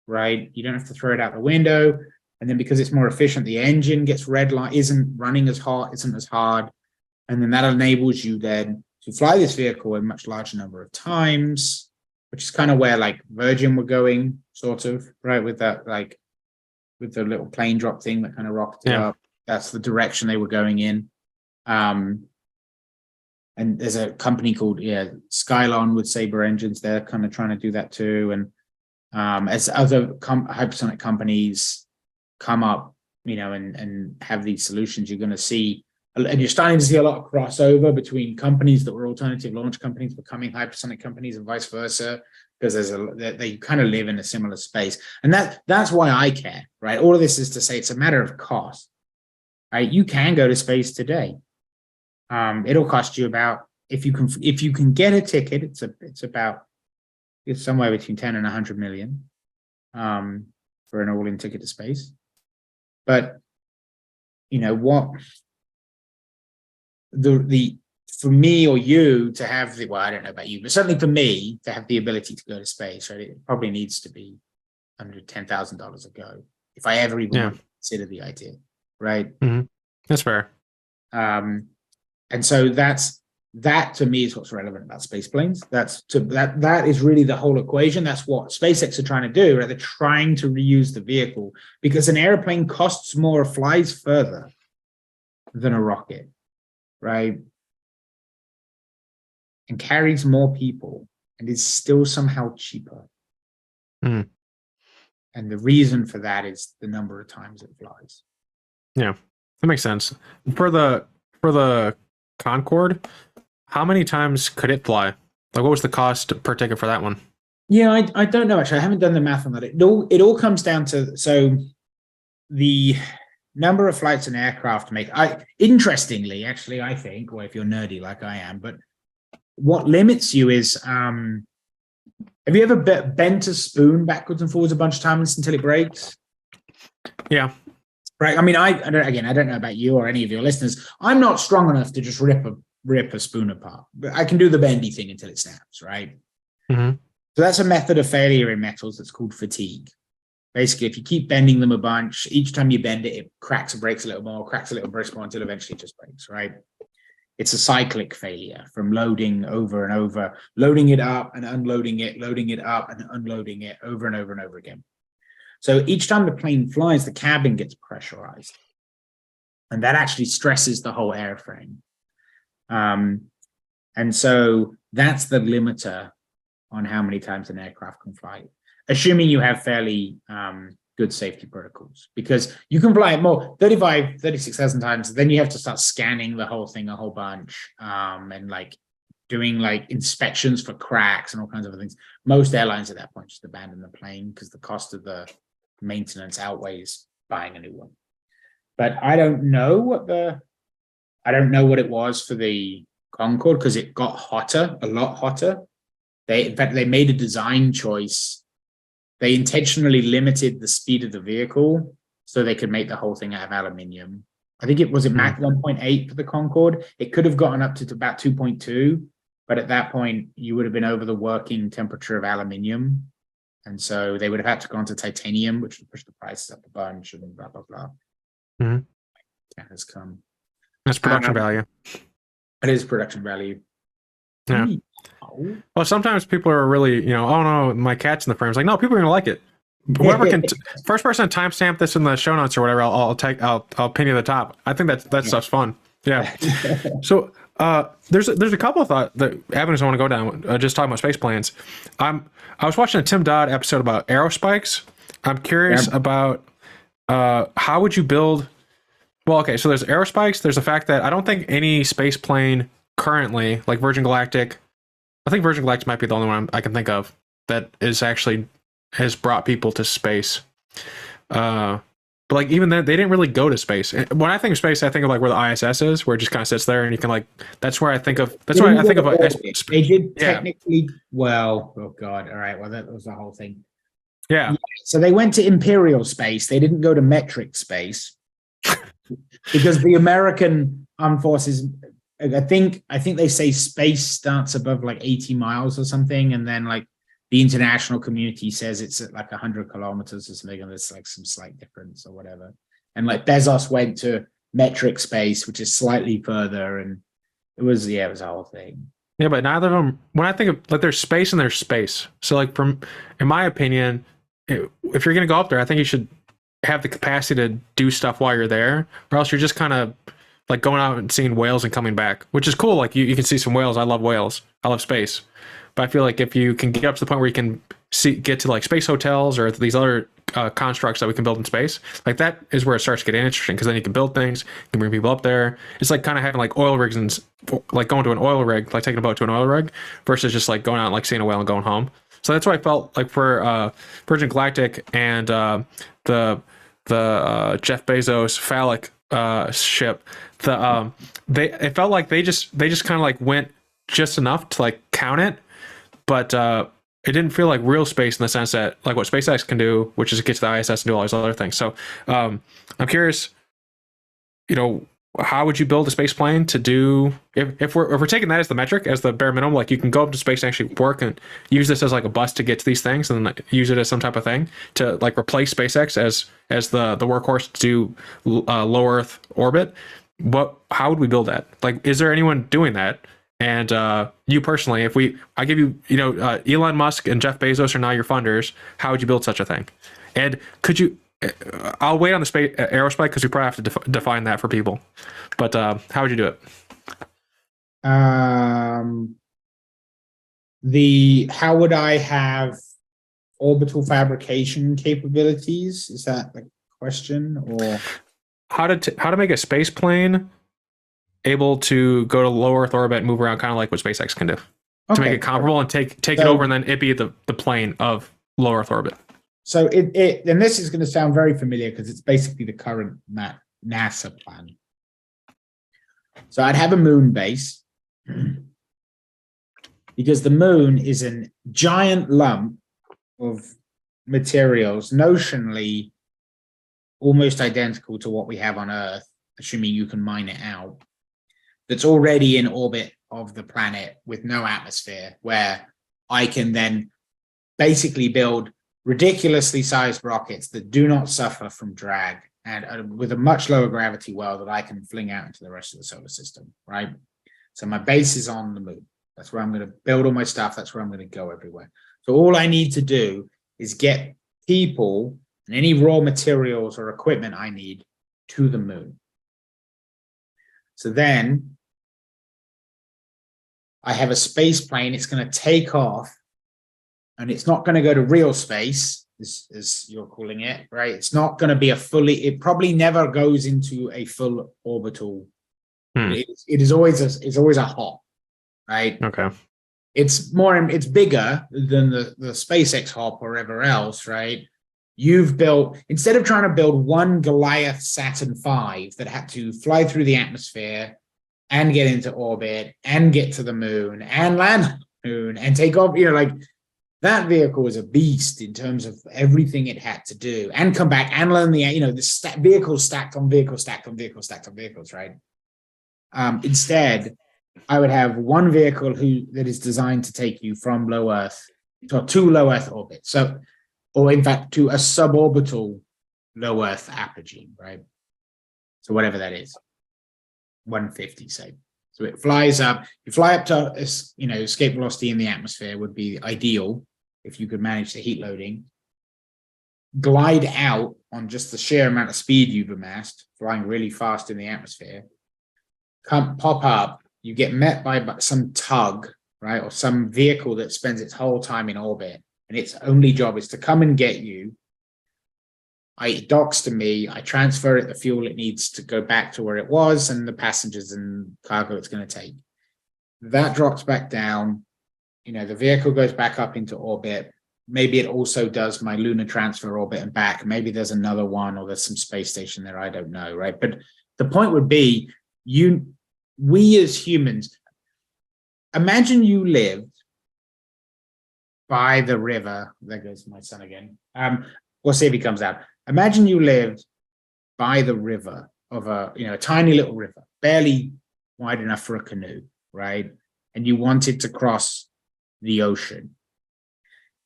right? You don't have to throw it out the window. And then because it's more efficient, the engine gets redlined, isn't running as hard, isn't as hard. And then that enables you then to fly this vehicle a much larger number of times, which is kind of where like Virgin were going, sort of, right? With that, like with the little plane drop thing that kind of rocked it up. That's the direction they were going in. And there's a company called Skylon with Sabre engines. They're kind of trying to do that too. And as other hypersonic companies come up, you know, and have these solutions, you're going to see, and you're starting to see a lot of crossover between companies that were alternative launch companies becoming hypersonic companies and vice versa, because they kind of live in a similar space. And that's why I care, right? All of this is to say it's a matter of cost, right? You can go to space today. It'll cost you about, if you can get a ticket, it's somewhere between 10 and 100 million for an all-in ticket to space. But you know what, for me or you to have well, I don't know about you, but certainly for me to have the ability to go to space, right, it probably needs to be under $10,000 a go if I ever even consider the idea, right? That's fair. And so that to me is what's relevant about space planes. That is really the whole equation. That's what SpaceX are trying to do, right? They're trying to reuse the vehicle because an airplane costs more, flies further than a rocket, right? And carries more people and is still somehow cheaper. And the reason for that is the number of times it flies. Yeah, that makes sense. For the Concord, how many times could it fly? Like, what was the cost per ticket for that one? Yeah, I don't know, actually. I haven't done the math on that. It all comes down to, so the number of flights an aircraft make. Interestingly, actually, I think, well, if you're nerdy like I am, but what limits you is, have you ever bent a spoon backwards and forwards a bunch of times until it breaks? Yeah. Right. I mean, I don't know about you or any of your listeners. I'm not strong enough to just rip a spoon apart, but I can do the bendy thing until it snaps, right? So that's a method of failure in metals that's called fatigue. Basically, if you keep bending them a bunch, each time you bend it, it cracks and breaks a little more, cracks a little, breaks more until eventually it just breaks, right? It's a cyclic failure from loading over and over, loading it up and unloading it, loading it up and unloading it over and over and over again. So each time the plane flies, the cabin gets pressurized. And that actually stresses the whole airframe. And so that's the limiter on how many times an aircraft can fly, assuming you have fairly good safety protocols, because you can fly it more, 36,000 times, then you have to start scanning the whole thing a whole bunch, and like doing like inspections for cracks and all kinds of other things. Most airlines at that point just abandon the plane because the cost of the maintenance outweighs buying a new one. But I don't know what it was for the Concord, because it got hotter, a lot hotter. In fact, they made a design choice. They intentionally limited the speed of the vehicle so they could make the whole thing out of aluminium. I think it was a Mach 1.8 for the Concord. It could have gotten up to about 2.2, but at that point, you would have been over the working temperature of aluminium. And so they would have had to go on to titanium, which would push the prices up a bunch and blah, blah, blah. That has come. That's production value. It is production value. Yeah. Well, sometimes people are really, oh no, my cat's in the frame. It's like, no, people are gonna like it. Whoever can, first person to timestamp this in the show notes or whatever, I'll pin you at the top. I think that stuff's fun. Yeah. So There's a couple of avenues I want to go down. Just talking about space planes. I was watching a Tim Dodd episode about aerospikes. I'm curious about how would you build. Well, okay, so there's aerospikes. There's the fact that I don't think any space plane currently, like Virgin Galactic, I think Virgin Galactic might be the only one I can think of that is actually has brought people to space. But like even then, they didn't really go to space. When I think of space, I think of like where the ISS is, where it just kind of sits there, and you can like. That's where I think of. That's why I think of. They did technically well. Oh God! All right. Well, that was the whole thing. Yeah. So they went to imperial space. They didn't go to metric space because the American armed forces. I think they say space starts above like 80 miles or something, and then like the international community says it's at like 100 kilometers or something, and there's like some slight difference or whatever. And like Bezos went to metric space, which is slightly further, and it was a whole thing. Yeah, but neither of them. When I think of like there's space and there's space. So like in my opinion, if you're gonna go up there, I think you should have the capacity to do stuff while you're there, or else you're just kind of like going out and seeing whales and coming back, which is cool. Like you can see some whales. I love whales. I love space. But I feel like if you can get up to the point where you can get to like space hotels or these other constructs that we can build in space, like that is where it starts getting interesting, because then you can build things, you can bring people up there. It's like kind of having like oil rigs and like going to an oil rig, like taking a boat to an oil rig, versus just like going out and like seeing a whale and going home. So that's why I felt like for Virgin Galactic and the Jeff Bezos phallic ship, it felt like they just kind of like went just enough to like count it. But it didn't feel like real space in the sense that like what SpaceX can do, which is get to the ISS and do all these other things. So I'm curious, how would you build a space plane to do if we're taking that as the metric, as the bare minimum, like you can go up to space and actually work and use this as like a bus to get to these things, and then use it as some type of thing to like replace SpaceX as the workhorse to do low Earth orbit. How would we build that? Like, is there anyone doing that? And you personally, I give you, Elon Musk and Jeff Bezos are now your funders, how would you build such a thing? And could you? I'll wait on the space aerospike because we probably have to define that for people. But how would you do it? How would I have orbital fabrication capabilities? Is that the question, or how to make a space plane able to go to low Earth orbit and move around, kind of like what SpaceX can do, to make it comparable and take it over, and then it be the plane of low Earth orbit. So and this is going to sound very familiar because it's basically the current NASA plan. So I'd have a moon base, because the moon is a giant lump of materials, notionally almost identical to what we have on Earth, assuming you can mine it out, that's already in orbit of the planet with no atmosphere, where I can then basically build ridiculously sized rockets that do not suffer from drag, and with a much lower gravity well that I can fling out into the rest of the solar system, right? So my base is on the moon. That's where I'm going to build all my stuff. That's where I'm going to go everywhere. So all I need to do is get people and any raw materials or equipment I need to the moon. So then I have a space plane. It's going to take off, and it's not going to go to real space, as you're calling it, right? It's not going to be it probably never goes into a full orbital. It's always a hop, right? Okay. It's bigger than the SpaceX hop or whatever else, right? You've built, instead of trying to build one Goliath Saturn V that had to fly through the atmosphere and get into orbit and get to the moon and land on the moon and take off, that vehicle was a beast in terms of everything it had to do and come back and learn the vehicles stacked on vehicles, stacked on vehicles, stacked on vehicles, right? Instead, I would have one vehicle that is designed to take you from low Earth to low Earth orbit. So, or in fact, to a suborbital low Earth apogee, right? So whatever that is, 150, say. So it flies up. You fly up to, escape velocity in the atmosphere would be ideal if you could manage the heat loading. Glide out on just the sheer amount of speed you've amassed, flying really fast in the atmosphere. Pop up you get met by some tug, right, or some vehicle that spends its whole time in orbit, and its only job is to come and get you. It docks to me, I transfer it the fuel it needs to go back to where it was, and the passengers and cargo it's going to take. That drops back down, the vehicle goes back up into orbit. Maybe it also does my lunar transfer orbit and back. Maybe there's another one, or there's some space station there, I don't know, right? But the point would be, we as humans, imagine you lived by the river. There goes my son again. We'll see if he comes out. Imagine you lived by the river of a tiny little river, barely wide enough for a canoe, right? And you wanted to cross the ocean.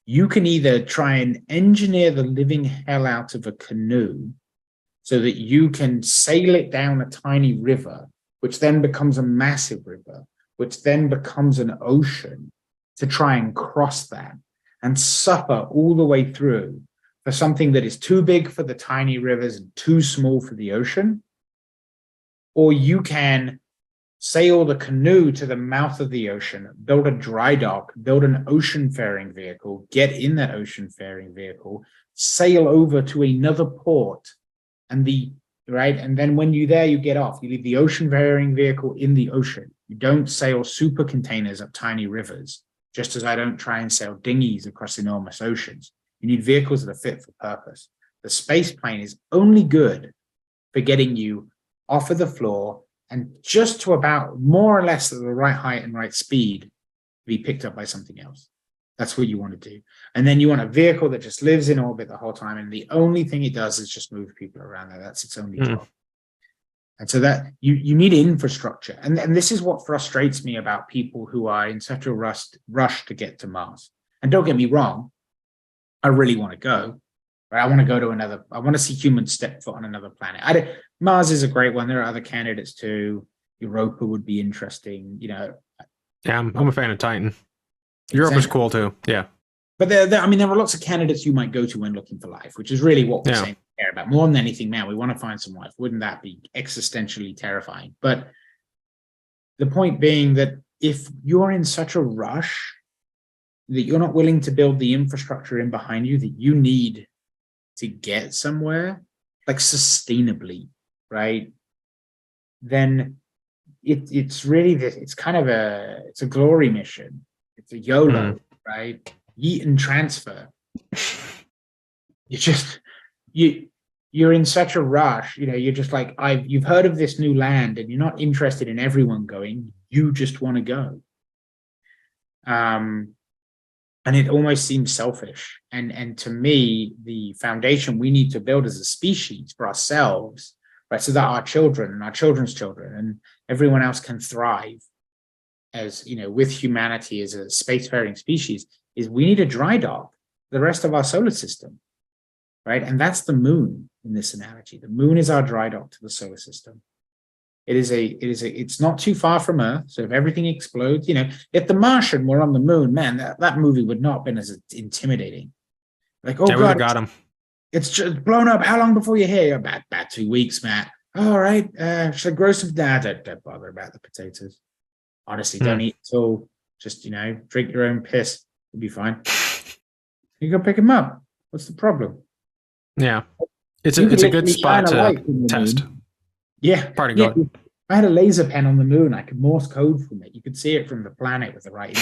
You can either try and engineer the living hell out of a canoe so that you can sail it down a tiny river, which then becomes a massive river, which then becomes an ocean, to try and cross that and suffer all the way through for something that is too big for the tiny rivers and too small for the ocean. Or you can sail the canoe to the mouth of the ocean, build a dry dock, build an ocean-faring vehicle, get in that ocean-faring vehicle, sail over to another port, and then when you're there, you get off. You leave the ocean-faring vehicle in the ocean. You don't sail super containers up tiny rivers, just as I don't try and sail dinghies across enormous oceans. You need vehicles that are fit for purpose. The space plane is only good for getting you off of the floor and just to about more or less at the right height and right speed to be picked up by something else. That's what you want to do. And then you want a vehicle that just lives in orbit the whole time, and the only thing it does is just move people around there. That's its only job. And so that you need infrastructure. And this is what frustrates me about people who are in such a rush to get to Mars. And don't get me wrong, I really want to go. Right? I want to go to I want to see humans step foot on another planet. Mars is a great one. There are other candidates too. Europa would be interesting. Yeah, I'm a fan of Titan. Europa's cool too. Yeah. But there are lots of candidates you might go to when looking for life, which is really what we're saying we care about. More than anything, man, we want to find some life. Wouldn't that be existentially terrifying? But the point being that if you're in such a rush that you're not willing to build the infrastructure in behind you that you need to get somewhere, like sustainably, right? Then it's really this. It's kind of it's a glory mission. It's a YOLO, right? Yeet and transfer. You're in such a rush. You're just like, you've heard of this new land, and you're not interested in everyone going. You just want to go. And it almost seems selfish. And to me, the foundation we need to build as a species for ourselves, right, so that our children and our children's children and everyone else can thrive as, with humanity as a spacefaring species, is we need a dry dock the rest of our solar system, right? And that's the moon in this analogy. The moon is our dry dock to the solar system. It's not too far from Earth. So if everything explodes, if the Martian were on the moon, man, that movie would not have been as intimidating. Like, oh God, got him. It's just blown up. How long before you're here? About 2 weeks, Matt. All right. Should I grow some? Don't bother about the potatoes. Honestly, don't eat at all. Just, drink your own piss. You'll be fine. You go pick them up. What's the problem? Yeah. It's a good spot to test. Yeah. Pardon, I had a laser pen on the moon. I could Morse code from it. You could see it from the planet with the right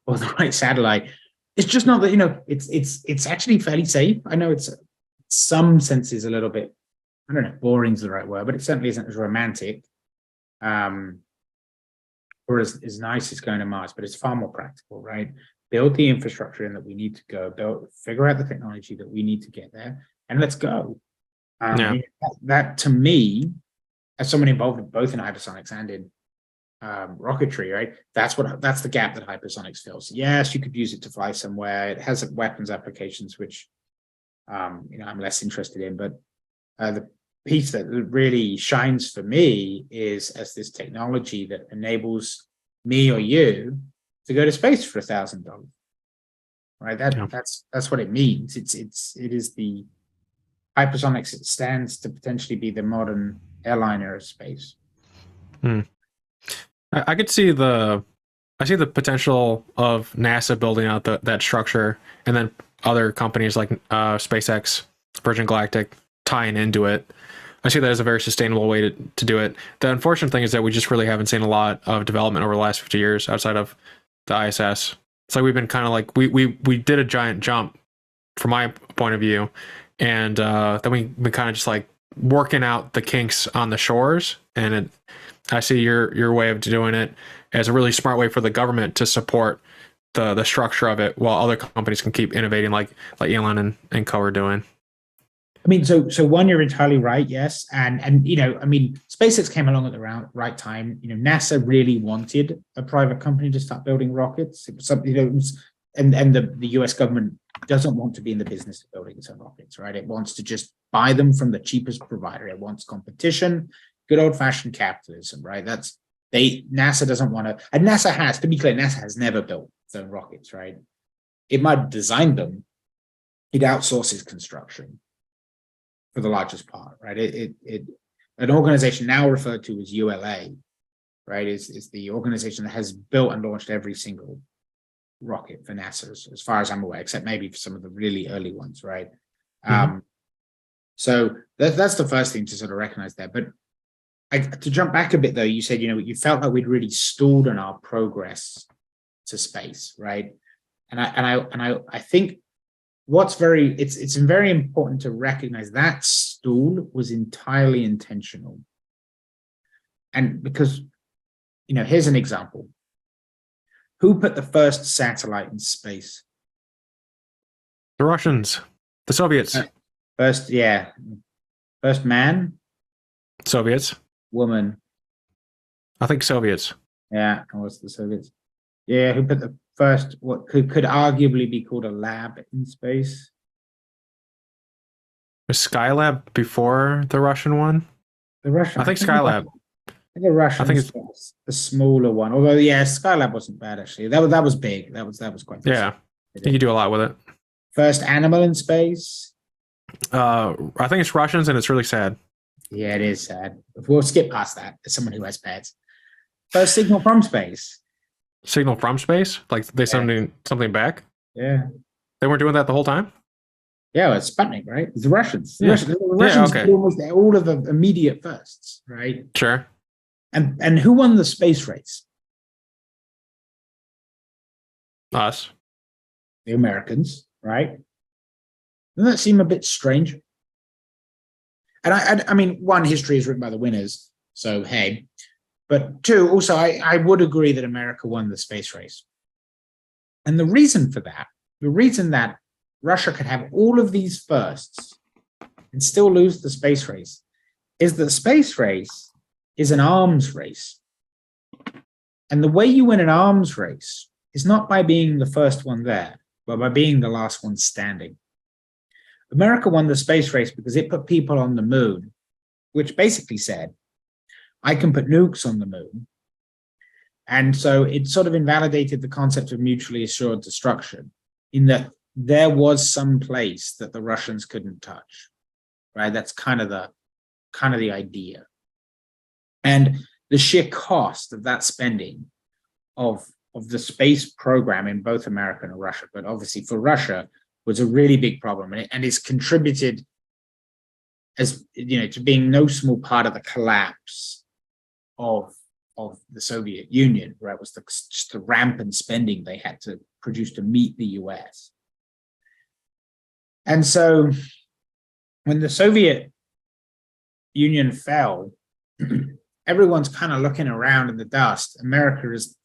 or the right satellite. It's just not that, it's actually fairly safe. I know it's some senses a little bit, I don't know if boring is the right word, but it certainly isn't as romantic or as nice as going to Mars, but it's far more practical, right? Build the infrastructure in that we need to go, figure out the technology that we need to get there, and let's go. That to me, as someone involved both in hypersonics and in rocketry, right? That's the gap that hypersonics fills. Yes, you could use it to fly somewhere. It has weapons applications, which I'm less interested in. But the piece that really shines for me is as this technology that enables me or you to go to space for $1,000. Right? That's what it means. It is the hypersonics. It stands to potentially be the modern airliner of space. I could see I see the potential of NASA building out that structure, and then other companies like SpaceX, Virgin Galactic tying into it. I see that as a very sustainable way to do it. The unfortunate thing is that we just really haven't seen a lot of development over the last 50 years outside of the ISS. It's like we've been kind of like we did a giant jump from my point of view, and then we been kind of just like working out the kinks on the shores. And I see your way of doing it as a really smart way for the government to support the structure of it, while other companies can keep innovating, like Elon and Co are doing. I mean, so one, you're entirely right, yes, and you know, I mean, SpaceX came along at the right time. You know, NASA really wanted a private company to start building rockets. It was something, you know, and the US government doesn't want to be in the business of building its own rockets, right? It wants to just buy them from the cheapest provider. It wants competition, good old-fashioned capitalism, right? NASA doesn't want to, and NASA has, to be clear, NASA has never built its own rockets, right? It might have designed them. It outsources construction for the largest part, right? An organization now referred to as ULA, right, is the organization that has built and launched every single rocket for NASA, as far as I'm aware, except maybe for some of the really early ones, right? So that's the first thing to sort of recognize there. But to jump back a bit, though, you said, you know, you felt like we'd really stalled on our progress to space, right? And I think it's very important to recognize that stall was entirely intentional. And because, you know, here's an example. Who put the first satellite in space? The Russians, the Soviets. First man? Soviets. Woman? I think Soviets. Yeah, it was the Soviets. Yeah, who put the first, what could arguably be called a lab in space? Was Skylab before the Russian one? The Russian. I think Skylab. The Russian is the smaller one. Although, yeah, Skylab wasn't bad actually. That was big. That was quite big. Yeah, you do a lot with it. First animal in space. I think it's Russians, and it's really sad. Yeah, it is sad. We'll skip past that. As someone who has pets. First signal from space. Signal from space? Like they sending something back? Yeah. They weren't doing that the whole time? Yeah, well, it's Sputnik, right? It's the Russians. The Russians okay. did almost all of the immediate firsts, right? Sure. And who won the space race? Us. The Americans, right? Doesn't that seem a bit strange? And I mean, one, history is written by the winners, so hey. But two, also, I would agree that America won the space race. And the reason for that, the reason that Russia could have all of these firsts and still lose the space race, is that the space race is an arms race. And the way you win an arms race is not by being the first one there, but by being the last one standing. America won the space race because it put people on the moon, which basically said, I can put nukes on the moon. And so it sort of invalidated the concept of mutually assured destruction, in that there was some place that the Russians couldn't touch, right? That's kind of the idea. And the sheer cost of that spending of the space program in both America and Russia, but obviously for Russia, was a really big problem, and it's contributed, as you know, to being no small part of the collapse of the Soviet Union, where it was just the rampant spending they had to produce to meet the US. And so when the Soviet Union fell, everyone's kind of looking around in the dust. America is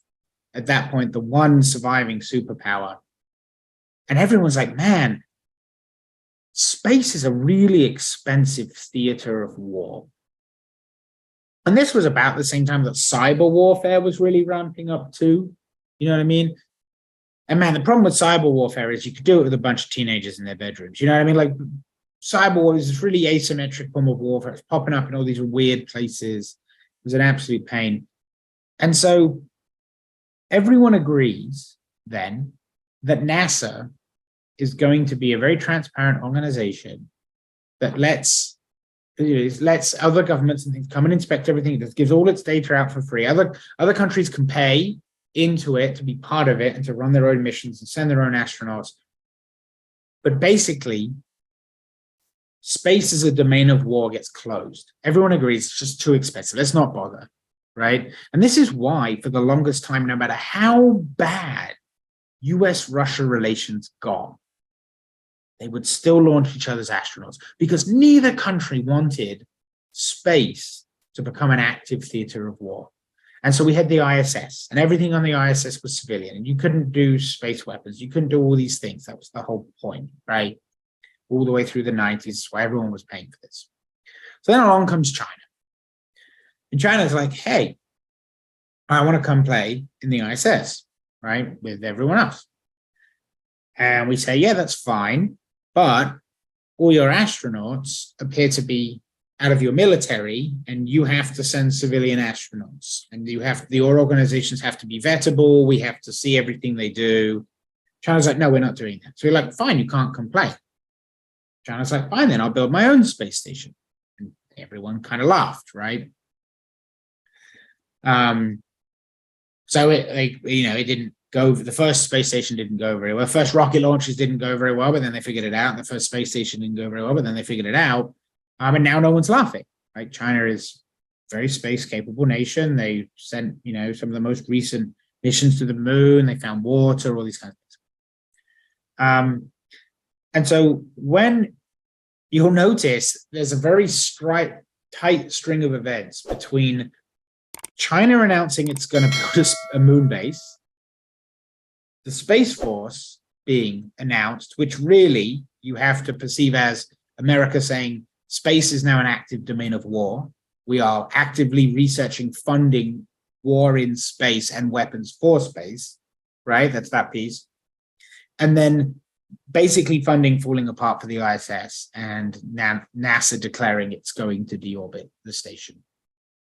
at that point the one surviving superpower. And everyone's like, man, space is a really expensive theater of war. And this was about the same time that cyber warfare was really ramping up too. You know what I mean? And man, the problem with cyber warfare is you could do it with a bunch of teenagers in their bedrooms. You know what I mean? Like, cyber war is this really asymmetric form of warfare. It's popping up in all these weird places. It was an absolute pain. And so everyone agrees then that NASA is going to be a very transparent organization that lets lets other governments and things come and inspect everything. It gives all its data out for free. Other countries can pay into it to be part of it and to run their own missions and send their own astronauts. But basically, space as a domain of war gets closed. Everyone agrees it's just too expensive. Let's not bother, right? And this is why, for the longest time, no matter how bad US-Russia relations got, they would still launch each other's astronauts because neither country wanted space to become an active theater of war. And so we had the ISS, and everything on the ISS was civilian, and you couldn't do space weapons. You couldn't do all these things. That was the whole point, right? All the way through the 90s, why everyone was paying for this. So then along comes China. And China's like, hey, I want to come play in the ISS, right, with everyone else. And we say, yeah, that's fine, but all your astronauts appear to be out of your military, and you have to send civilian astronauts, and your organizations have to be vettable. We have to see everything they do. China's like, no, we're not doing that. So we're like, fine, you can't complain. China's like, fine, then I'll build my own space station. And everyone kind of laughed, right? So it didn't go. The first space station didn't go very well. First rocket launches didn't go very well, but then they figured it out. And the first space station didn't go very well, but then they figured it out. And now no one's laughing, right? China is a very space capable nation. They sent, some of the most recent missions to the moon. They found water, all these kinds of things. And so when you'll notice there's a very tight string of events between China announcing it's going to build a moon base, the Space Force being announced, which really you have to perceive as America saying space is now an active domain of war. We are actively researching, funding war in space and weapons for space, right? That's that piece. And then basically funding falling apart for the ISS and NASA declaring it's going to deorbit the station,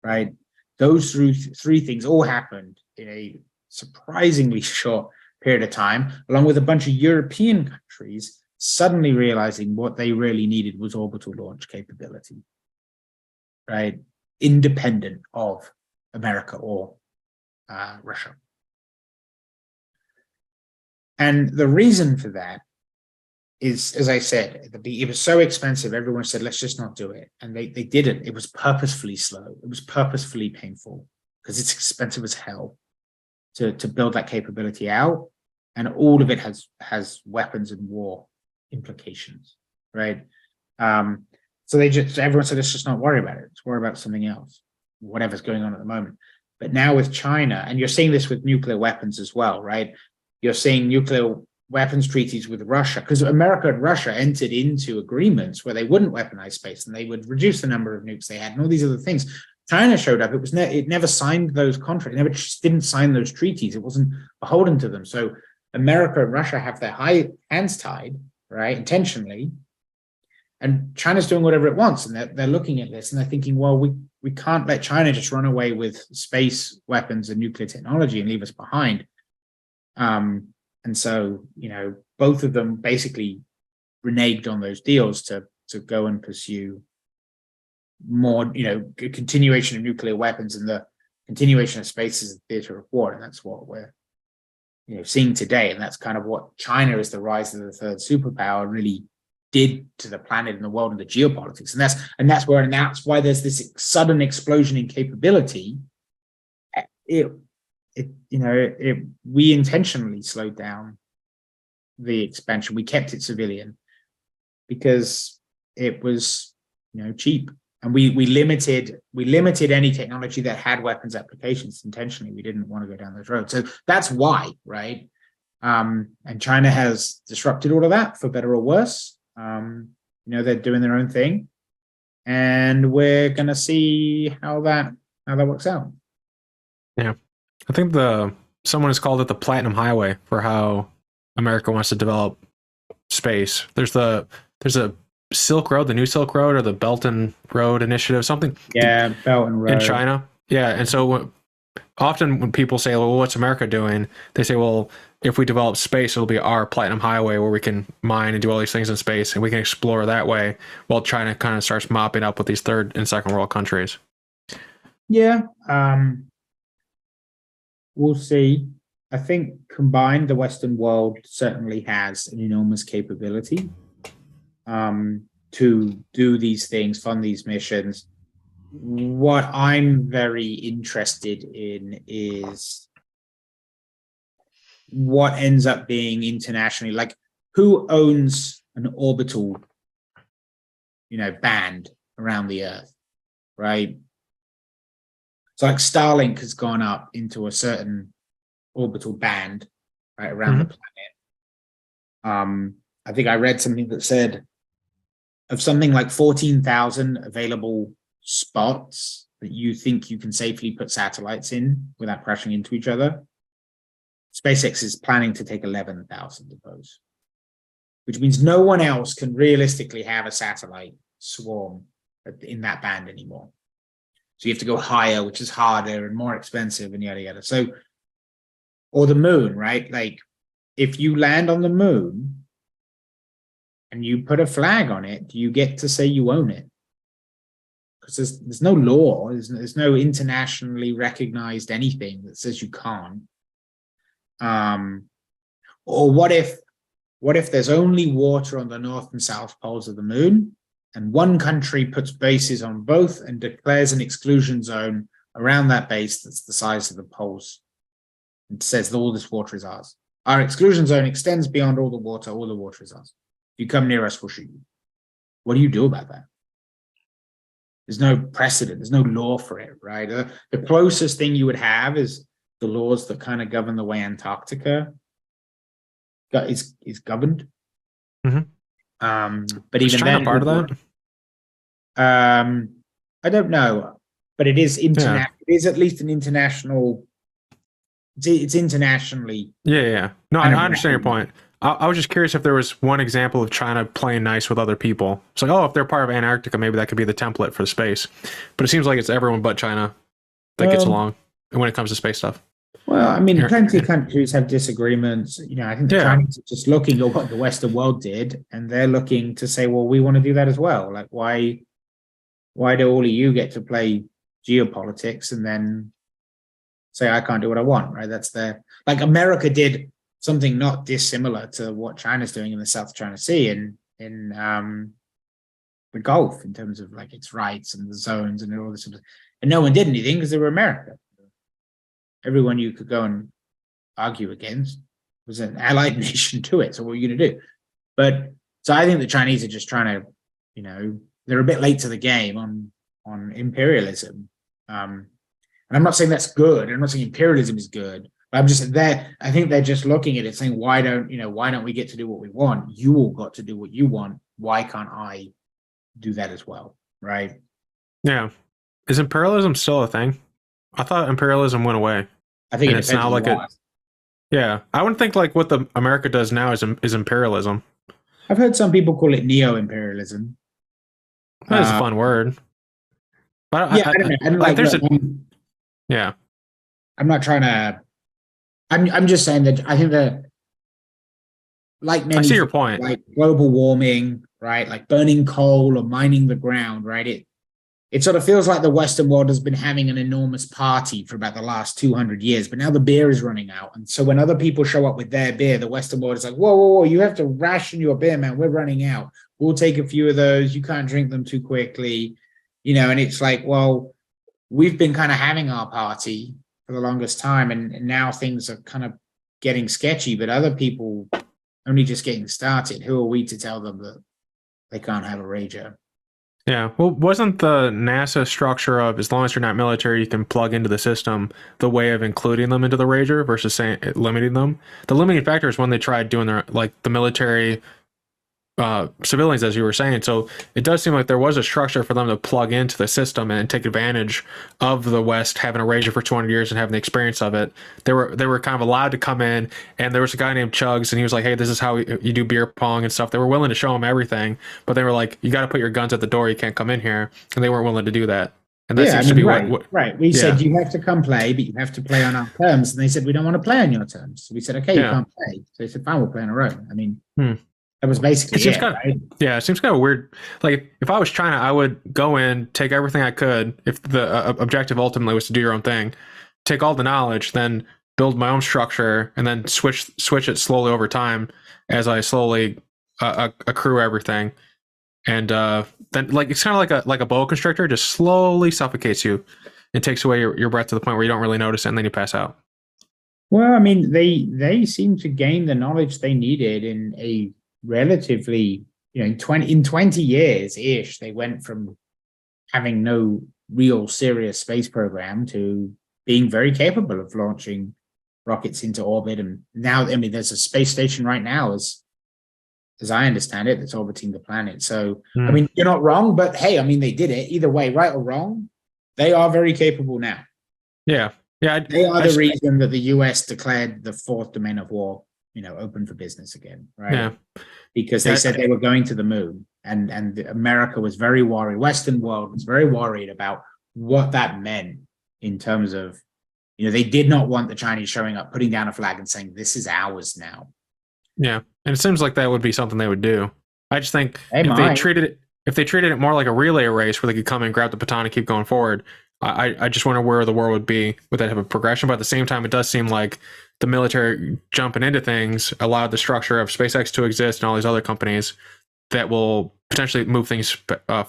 right? Those three things all happened in a surprisingly short period of time, along with a bunch of European countries suddenly realizing what they really needed was orbital launch capability, right? Independent of America or Russia. And the reason for that is, as I said, it was so expensive, everyone said, let's just not do it. And they didn't. It was purposefully slow. It was purposefully painful because it's expensive as hell to build that capability out. And all of it has weapons and war implications, right? So everyone said, let's just not worry about it. Let's worry about something else, whatever's going on at the moment. But now with China, and you're seeing this with nuclear weapons as well, right? You're seeing nuclear weapons treaties with Russia, because America and Russia entered into agreements where they wouldn't weaponize space and they would reduce the number of nukes they had and all these other things. China showed up. It never signed those contracts. It never didn't sign those treaties. It wasn't beholden to them. So America and Russia have their hands tied, right, intentionally, and China's doing whatever it wants. And they're looking at this and they're thinking, well, we can't let China just run away with space weapons and nuclear technology and leave us behind. And so, both of them basically reneged on those deals to go and pursue more, continuation of nuclear weapons and the continuation of space as a theater of war. And that's what we're seeing today. And that's kind of what China, as the rise of the third superpower, really did to the planet and the world and the geopolitics. And that's why there's this sudden explosion in capability. We intentionally slowed down the expansion. We kept it civilian because it was, cheap, and we limited any technology that had weapons applications intentionally. We didn't want to go down those roads. So that's why, right? And China has disrupted all of that for better or worse. They're doing their own thing, and we're going to see how that works out. Yeah. I think someone has called it the Platinum Highway for how America wants to develop space. There's a Silk Road, the new Silk Road, or the Belt and Road Initiative, something. Yeah, Belt and Road in China. Yeah, and so often when people say, well, what's America doing? They say, well, if we develop space, it'll be our platinum highway where we can mine and do all these things in space and we can explore that way, while China kind of starts mopping up with these third and second world countries. Yeah. We'll see. I think combined, the Western world certainly has an enormous capability to do these things, fund these missions. What I'm very interested in is what ends up being internationally, like who owns an orbital, band around the Earth, right? So like Starlink has gone up into a certain orbital band, right, around the planet. I think I read something that said of something like 14,000 available spots that you think you can safely put satellites in without crashing into each other. SpaceX is planning to take 11,000 of those, which means no one else can realistically have a satellite swarm in that band anymore. So you have to go higher, which is harder and more expensive and yada, yada. So, or the moon, right? Like if you land on the moon and you put a flag on it, do you get to say you own it? Because there's no law, there's no internationally recognized anything that says you can't. Or what if there's only water on the north and south poles of the moon, and one country puts bases on both and declares an exclusion zone around that base that's the size of the poles and says that all this water is ours. Our exclusion zone extends beyond all the water is ours. If you come near us, we'll shoot you. What do you do about that? There's no precedent, there's no law for it, right? The closest thing you would have is the laws that kind of govern the way Antarctica is governed. But even China then, part of that? I don't know, but it is international. It is at least an international. It's internationally. Yeah. No, I understand your point. I was just curious if there was one example of China playing nice with other people. It's like, oh, if they're part of Antarctica, maybe that could be the template for space. But it seems like it's everyone but China that gets along when it comes to space stuff. Well, I mean, plenty of countries have disagreements. I think the Chinese are just looking at what the Western world did, and they're looking to say, well, we want to do that as well. Like, why do all of you get to play geopolitics and then say I can't do what I want, right? That's like America did something not dissimilar to what China's doing in the South China Sea and in the Gulf in terms of like its rights and the zones and all this sort of, and no one did anything because they were America. Everyone you could go and argue against was an allied nation to it. So what are you going to do? But so I think the Chinese are just trying to, they're a bit late to the game on imperialism. And I'm not saying that's good. I'm not saying imperialism is good. But I'm just there. I think they're just looking at it saying, why don't we get to do what we want? You all got to do what you want. Why can't I do that as well? Right. Yeah. Is imperialism still a thing? I thought imperialism went away. I think it's now like yeah. I wouldn't think like what the America does now is imperialism. I've heard some people call it neo-imperialism. That is a fun word. But I don't know. Yeah. I'm not trying to. I'm just saying that I think that, like many, I see your point. Like global warming, right? Like burning coal or mining the ground, right? It sort of feels like the Western world has been having an enormous party for about the last 200 years, but now the beer is running out. And so when other people show up with their beer, the Western world is like, whoa, you have to ration your beer, man. We're running out. We'll take a few of those. You can't drink them too quickly, and it's like, well, we've been kind of having our party for the longest time, and now things are kind of getting sketchy, but other people only just getting started. Who are we to tell them that they can't have a rager? Yeah, well, wasn't the NASA structure of as long as you're not military, you can plug into the system the way of including them into the Rager versus saying limiting them? The limiting factor is when they tried doing the military civilians, as you were saying. So it does seem like there was a structure for them to plug into the system and take advantage of the West having a Rager for 200 years and having the experience of it. They were kind of allowed to come in, and there was a guy named Chugs, and he was like, hey, this is how you do beer pong and stuff. They were willing to show him everything, but they were like, you got to put your guns at the door. You can't come in here. And they weren't willing to do that. And that seems to be what We said you have to come play, but you have to play on our terms. And they said, we don't want to play on your terms. So we said, okay, you can't play. So they said, fine, we'll play on our own. I mean, that was basically it, right? Yeah, it seems kind of weird. Like, if I was China, I would go in, take everything I could. If the objective ultimately was to do your own thing, take all the knowledge, then build my own structure, and then switch it slowly over time as I slowly accrue everything. And then, like, it's kind of like a boa constrictor, just slowly suffocates you and takes away your breath to the point where you don't really notice it, and then you pass out. Well, I mean, they seem to gain the knowledge they needed in a relatively, in 20 years ish. They went from having no real serious space program to being very capable of launching rockets into orbit. And now, I mean, there's a space station right now, as I understand it, that's orbiting the planet. So, I mean, you're not wrong, but hey, I mean, they did it either way, right or wrong. They are very capable now. Yeah. Yeah. They are the reason that the US declared the fourth domain of war, open for business again, right? Yeah. Because they said they were going to the moon, and America was very worried. Western world was very worried about what that meant in terms of, they did not want the Chinese showing up, putting down a flag and saying, this is ours now. Yeah. And it seems like that would be something they would do. I just think if they treated it more like a relay race where they could come and grab the baton and keep going forward, I just wonder where the world would be with that type of progression. But at the same time, it does seem like the military jumping into things allowed the structure of SpaceX to exist and all these other companies that will potentially move things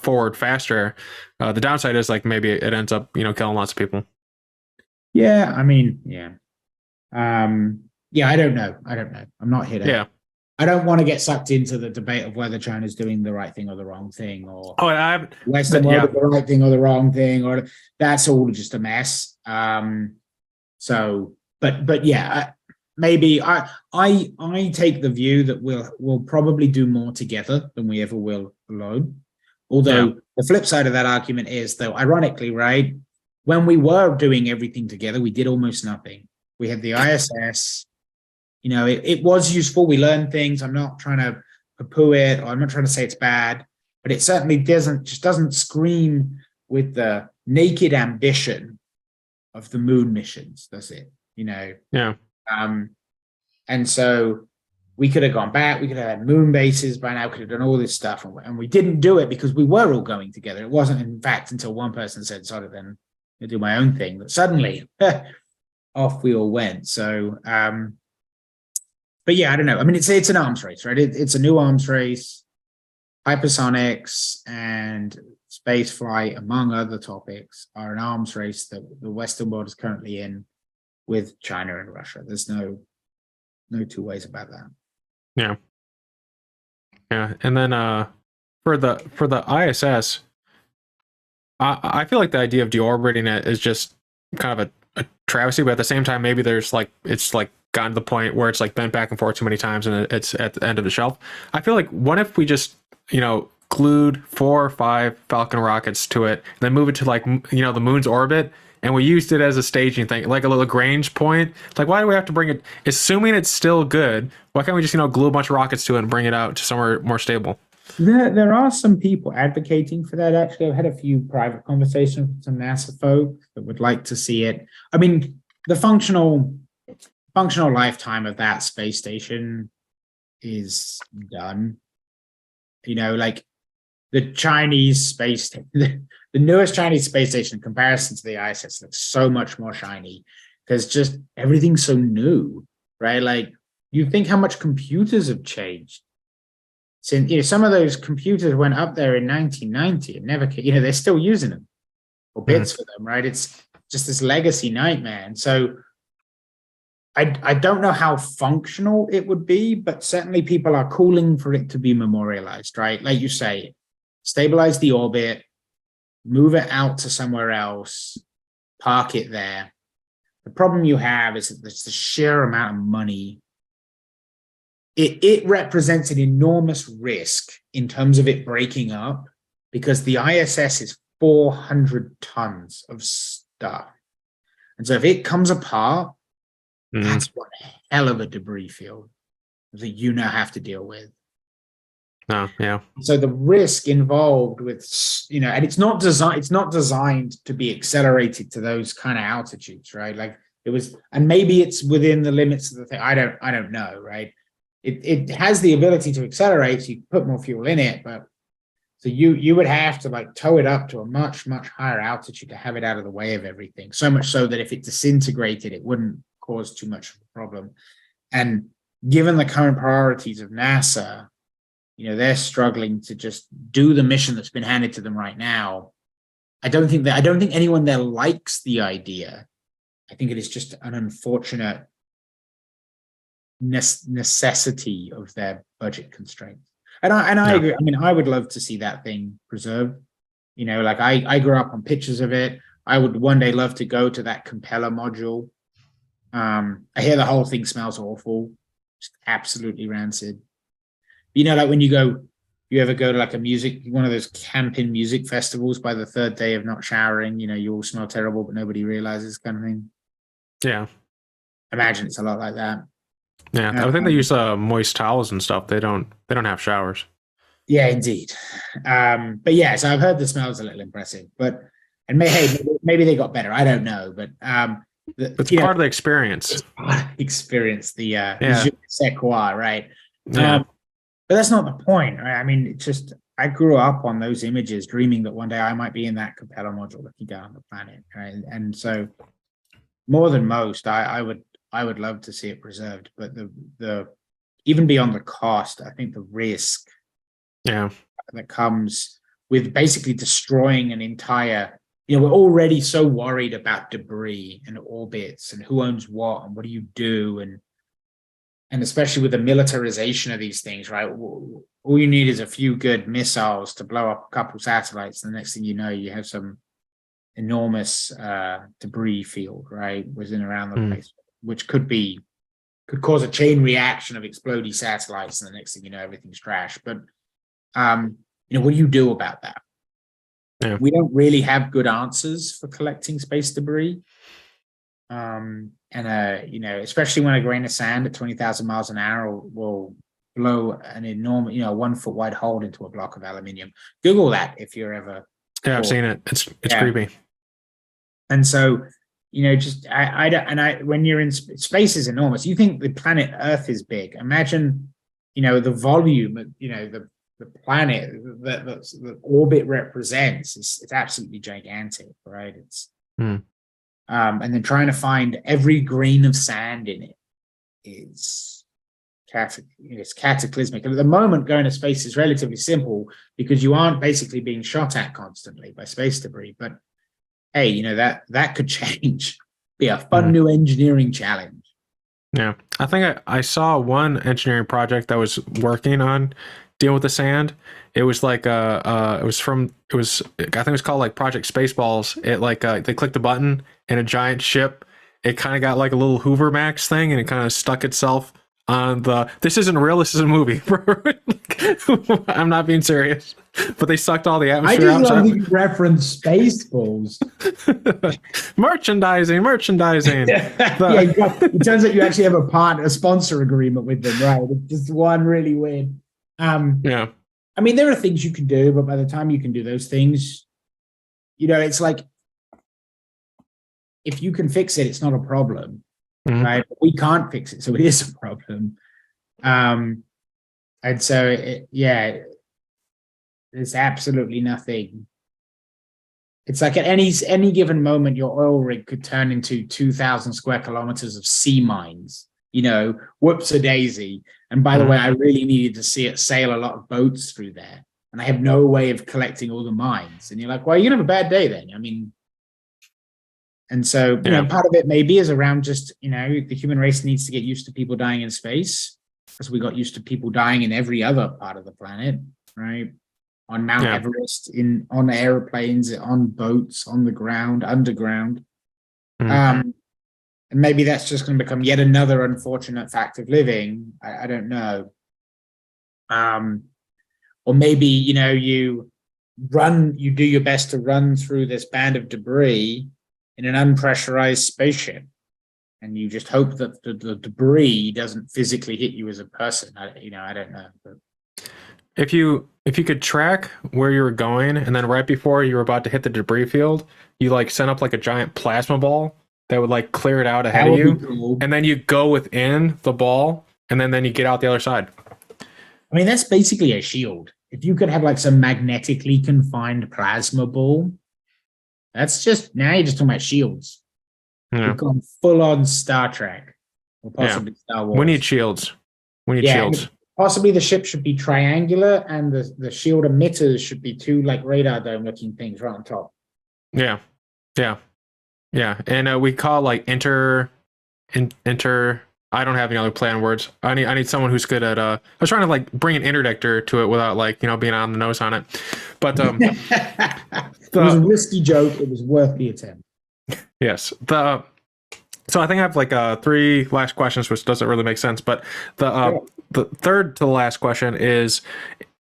forward faster. The downside is, like, maybe it ends up, killing lots of people. Yeah, I mean, yeah. I don't know. I'm not here to. Yeah. I don't want to get sucked into the debate of whether China's doing the right thing or the wrong thing, or Western world the right thing or the wrong thing, or that's all just a mess. But yeah, maybe I take the view that we'll probably do more together than we ever will alone. Although the flip side of that argument is, though, ironically, right, when we were doing everything together, we did almost nothing. We had the ISS. It was useful. We learned things. I'm not trying to poo-poo it, or I'm not trying to say it's bad, but it certainly doesn't scream with the naked ambition of the moon missions, does it? Yeah. And so we could have gone back. We could have had moon bases by now. We could have done all this stuff, and we didn't do it because we were all going together. It wasn't, in fact, until one person said, "Sorry, then I'll do my own thing," that suddenly off we all went. So. But yeah, I don't know. I mean, it's an arms race, right? It's a new arms race. Hypersonics and space flight, among other topics, are an arms race that the Western world is currently in with China and Russia. There's no two ways about that. Yeah. Yeah. And then for the ISS, I feel like the idea of deorbiting it is just kind of a travesty, but at the same time, maybe it's gotten to the point where it's like bent back and forth too many times and it's at the end of the shelf. I feel like, what if we just, glued 4 or 5 Falcon rockets to it, and then move it to, like, the moon's orbit, and we used it as a staging thing, like a little Lagrange point? Like, why do we have to bring it, assuming it's still good, why can't we just, glue a bunch of rockets to it and bring it out to somewhere more stable? There are some people advocating for that. Actually, I've had a few private conversations with some NASA folk that would like to see it. I mean, the functional lifetime of that space station is done. Like the Chinese space, the newest Chinese space station in comparison to the ISS looks so much more shiny because just everything's so new, right? Like, you think how much computers have changed since, some of those computers went up there in 1990 and never, they're still using them or bits for them, right? It's just this legacy nightmare. And so I don't know how functional it would be, but certainly people are calling for it to be memorialized, right? Like you say, stabilize the orbit, move it out to somewhere else, park it there. The problem you have is that there's the sheer amount of money. It represents an enormous risk in terms of it breaking up, because the ISS is 400 tons of stuff. And so if it comes apart, that's one hell of a debris field that you now have to deal with. No, yeah. So the risk involved with, and it's not designed to be accelerated to those kind of altitudes, right? Like it was, and maybe it's within the limits of the thing. I don't know, right? It has the ability to accelerate, so you put more fuel in it, but so you would have to like tow it up to a much, much higher altitude to have it out of the way of everything. So much so that if it disintegrated, it wouldn't cause too much of a problem. And given the current priorities of NASA, they're struggling to just do the mission that's been handed to them right now. I don't think anyone there likes the idea. I think it is just an unfortunate necessity of their budget constraints. And I agree. I mean, I would love to see that thing preserved. Like I grew up on pictures of it. I would one day love to go to that Compeller module. I hear the whole thing smells awful, just absolutely rancid. Like when you ever go to like one of those camping music festivals, by the third day of not showering, you all smell terrible, but nobody realizes, kind of thing. Yeah. Imagine it's a lot like that. Yeah. I think they use moist towels and stuff. They don't have showers. Yeah, indeed. But yeah, so I've heard the smell's a little impressive, maybe they got better. I don't know, but it's part of the experience. The c'est quoi, right? Yeah. But that's not the point, right? I mean, it's just, I grew up on those images, dreaming that one day I might be in that Compeller module looking down on the planet, right? And so, more than most, I would love to see it preserved. But the even beyond the cost, I think the risk, that comes with basically destroying an entire. We're already so worried about debris and orbits and who owns what and what do you do, and especially with the militarization of these things, right? All you need is a few good missiles to blow up a couple satellites. And the next thing you know, you have some enormous debris field, right, within around the place, which could cause a chain reaction of exploding satellites. And the next thing you know, everything's trash. But what do you do about that? Yeah. We don't really have good answers for collecting space debris. Especially when a grain of sand at 20,000 miles an hour will blow an enormous, 1 foot wide hole into a block of aluminium. Google that if you're ever. Yeah, I've seen it. It's creepy. And so, when you're in space is enormous. You think the planet Earth is big. Imagine, the volume, the planet that the orbit represents. It's absolutely gigantic, right? It's. And then trying to find every grain of sand in it is cataclysmic. And at the moment, going to space is relatively simple because you aren't basically being shot at constantly by space debris. But hey, that could change. Be a fun new engineering challenge. Yeah, I think I saw one engineering project that was working on dealing with the sand. It was like I think it was called like Project Spaceballs. It like they clicked the button and a giant ship. It kind of got like a little Hoover Max thing and it kind of stuck itself on the. This isn't real. This is a movie. I'm not being serious. But they sucked all the atmosphere out. I just love that you reference Spaceballs. merchandising. It turns out you actually have a sponsor agreement with them, right? It's just one really weird. Yeah. I mean, there are things you can do, but by the time you can do those things, it's like if you can fix it, it's not a problem, right? But we can't fix it, so it is a problem. And so, there's absolutely nothing. It's like at any given moment, your oil rig could turn into 2,000 square kilometers of sea mines. Whoops-a-daisy. And by the way, I really needed to see it sail a lot of boats through there. And I have no way of collecting all the mines. And you're like, well, you're going to have a bad day then. I mean, and so, part of it maybe is around just, the human race needs to get used to people dying in space as we got used to people dying in every other part of the planet, right? On Mount Everest, on airplanes, on boats, on the ground, underground. And maybe that's just going to become yet another unfortunate fact of living. I don't know. Or maybe, you do your best to run through this band of debris in an unpressurized spaceship. And you just hope that the debris doesn't physically hit you as a person. I don't know. But. if you could track where you were going, and then right before you were about to hit the debris field, you like sent up like a giant plasma ball that would like clear it out ahead That of would be you, cool. and then you go within the ball, and then you get out the other side. I mean, that's basically a shield. If you could have like some magnetically confined plasma ball, that's just now you're just talking about shields. Yeah. You've gone full on Star Trek or possibly Star Wars. We need shields. We need shields. Possibly the ship should be triangular, and the shield emitters should be two like radar dome looking things right on top. Yeah, and we call like inter. I don't have any other play on words. I need someone who's good at. I was trying to like bring an interdictor to it without like being on the nose on it, but it was a risky joke. It was worth the attempt. Yes. So I think I have like 3 last questions, which doesn't really make sense. But the third to the last question is,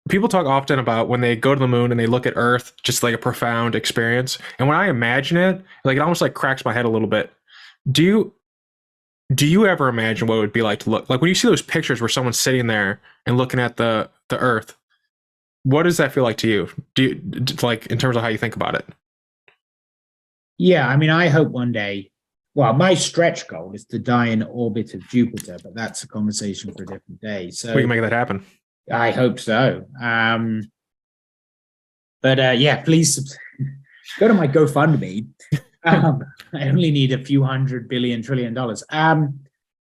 people talk often about when they go to the moon and they look at Earth, just like a profound experience. And when I imagine it, like it almost like cracks my head a little bit. Do you ever imagine what it would be like to look like when you see those pictures where someone's sitting there and looking at the Earth? What does that feel like to you? Do you like in terms of how you think about it? Yeah, I mean, I hope one day. Well, my stretch goal is to die in orbit of Jupiter, but that's a conversation for a different day. So we can make that happen. I hope so. Yeah, please go to my GoFundMe. I only need a few $100 billion trillion.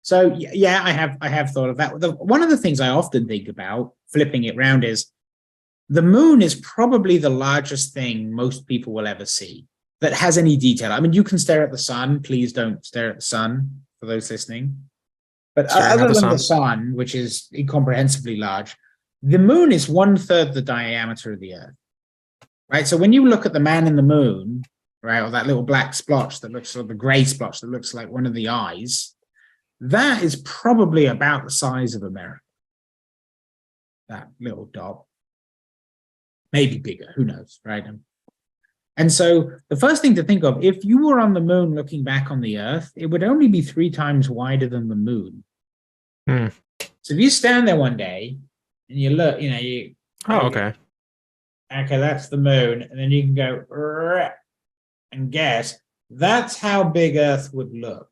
So yeah, I have thought of that. One of the things I often think about flipping it round is the moon is probably the largest thing most people will ever see that has any detail. I mean, you can stare at the sun. Please don't stare at the sun for those listening. But other than the sun, which is incomprehensibly large, the moon is 1/3 the diameter of the Earth. Right. So when you look at the man in the moon, right, or that little black splotch that looks, or the gray splotch that looks like one of the eyes, that is probably about the size of America. That little dot. Maybe bigger, who knows, right? And so the first thing to think of, if you were on the moon looking back on the Earth, it would only be 3 times wider than the moon. So if you stand there one day and you look, okay, that's the moon, and then you can go and guess that's how big Earth would look.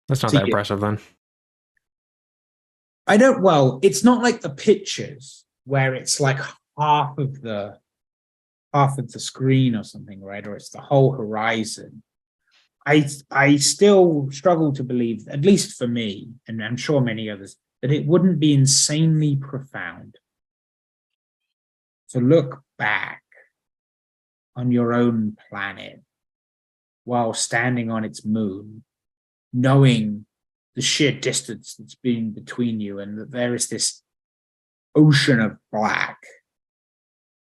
That's not that impressive then. It's not like the pictures where it's like half of the screen or something, right? Or it's the whole horizon. I still struggle to believe, at least for me, and I'm sure many others, that it wouldn't be insanely profound to look back on your own planet while standing on its moon, knowing the sheer distance that's been between you, and that there is this ocean of black,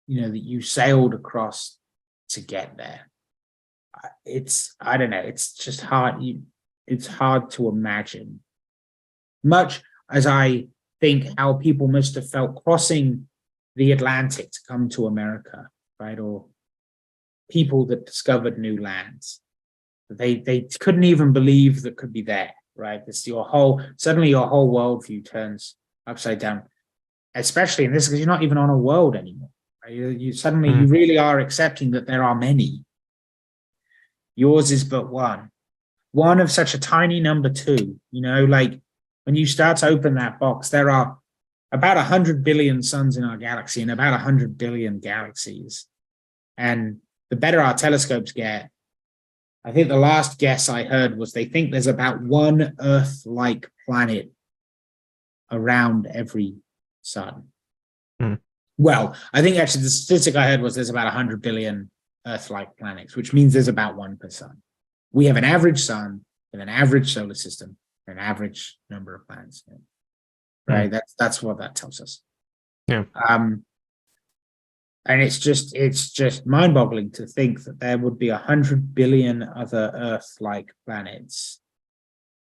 that you sailed across to get there. I don't know, it's just hard. It's hard to imagine. Much as I think how people must have felt crossing the Atlantic to come to America, right? Or people that discovered new lands. They couldn't even believe that could be there, right? It's suddenly your whole worldview turns upside down, especially in this, because you're not even on a world anymore. Right? You suddenly, you really are accepting that there are many. Yours is but one of such a tiny number 2, like when you start to open that box, there are about 100 billion suns in our galaxy and about 100 billion galaxies. And the better our telescopes get, I think the last guess I heard was they think there's about 1 Earth-like planet around every sun. Well, I think actually the statistic I heard was there's about 100 billion Earth-like planets, which means there's about 1 per sun. We have an average sun with an average solar system, an average number of planets. Right? That's what that tells us. Yeah. And it's just mind-boggling to think that there would be 100 billion other Earth-like planets,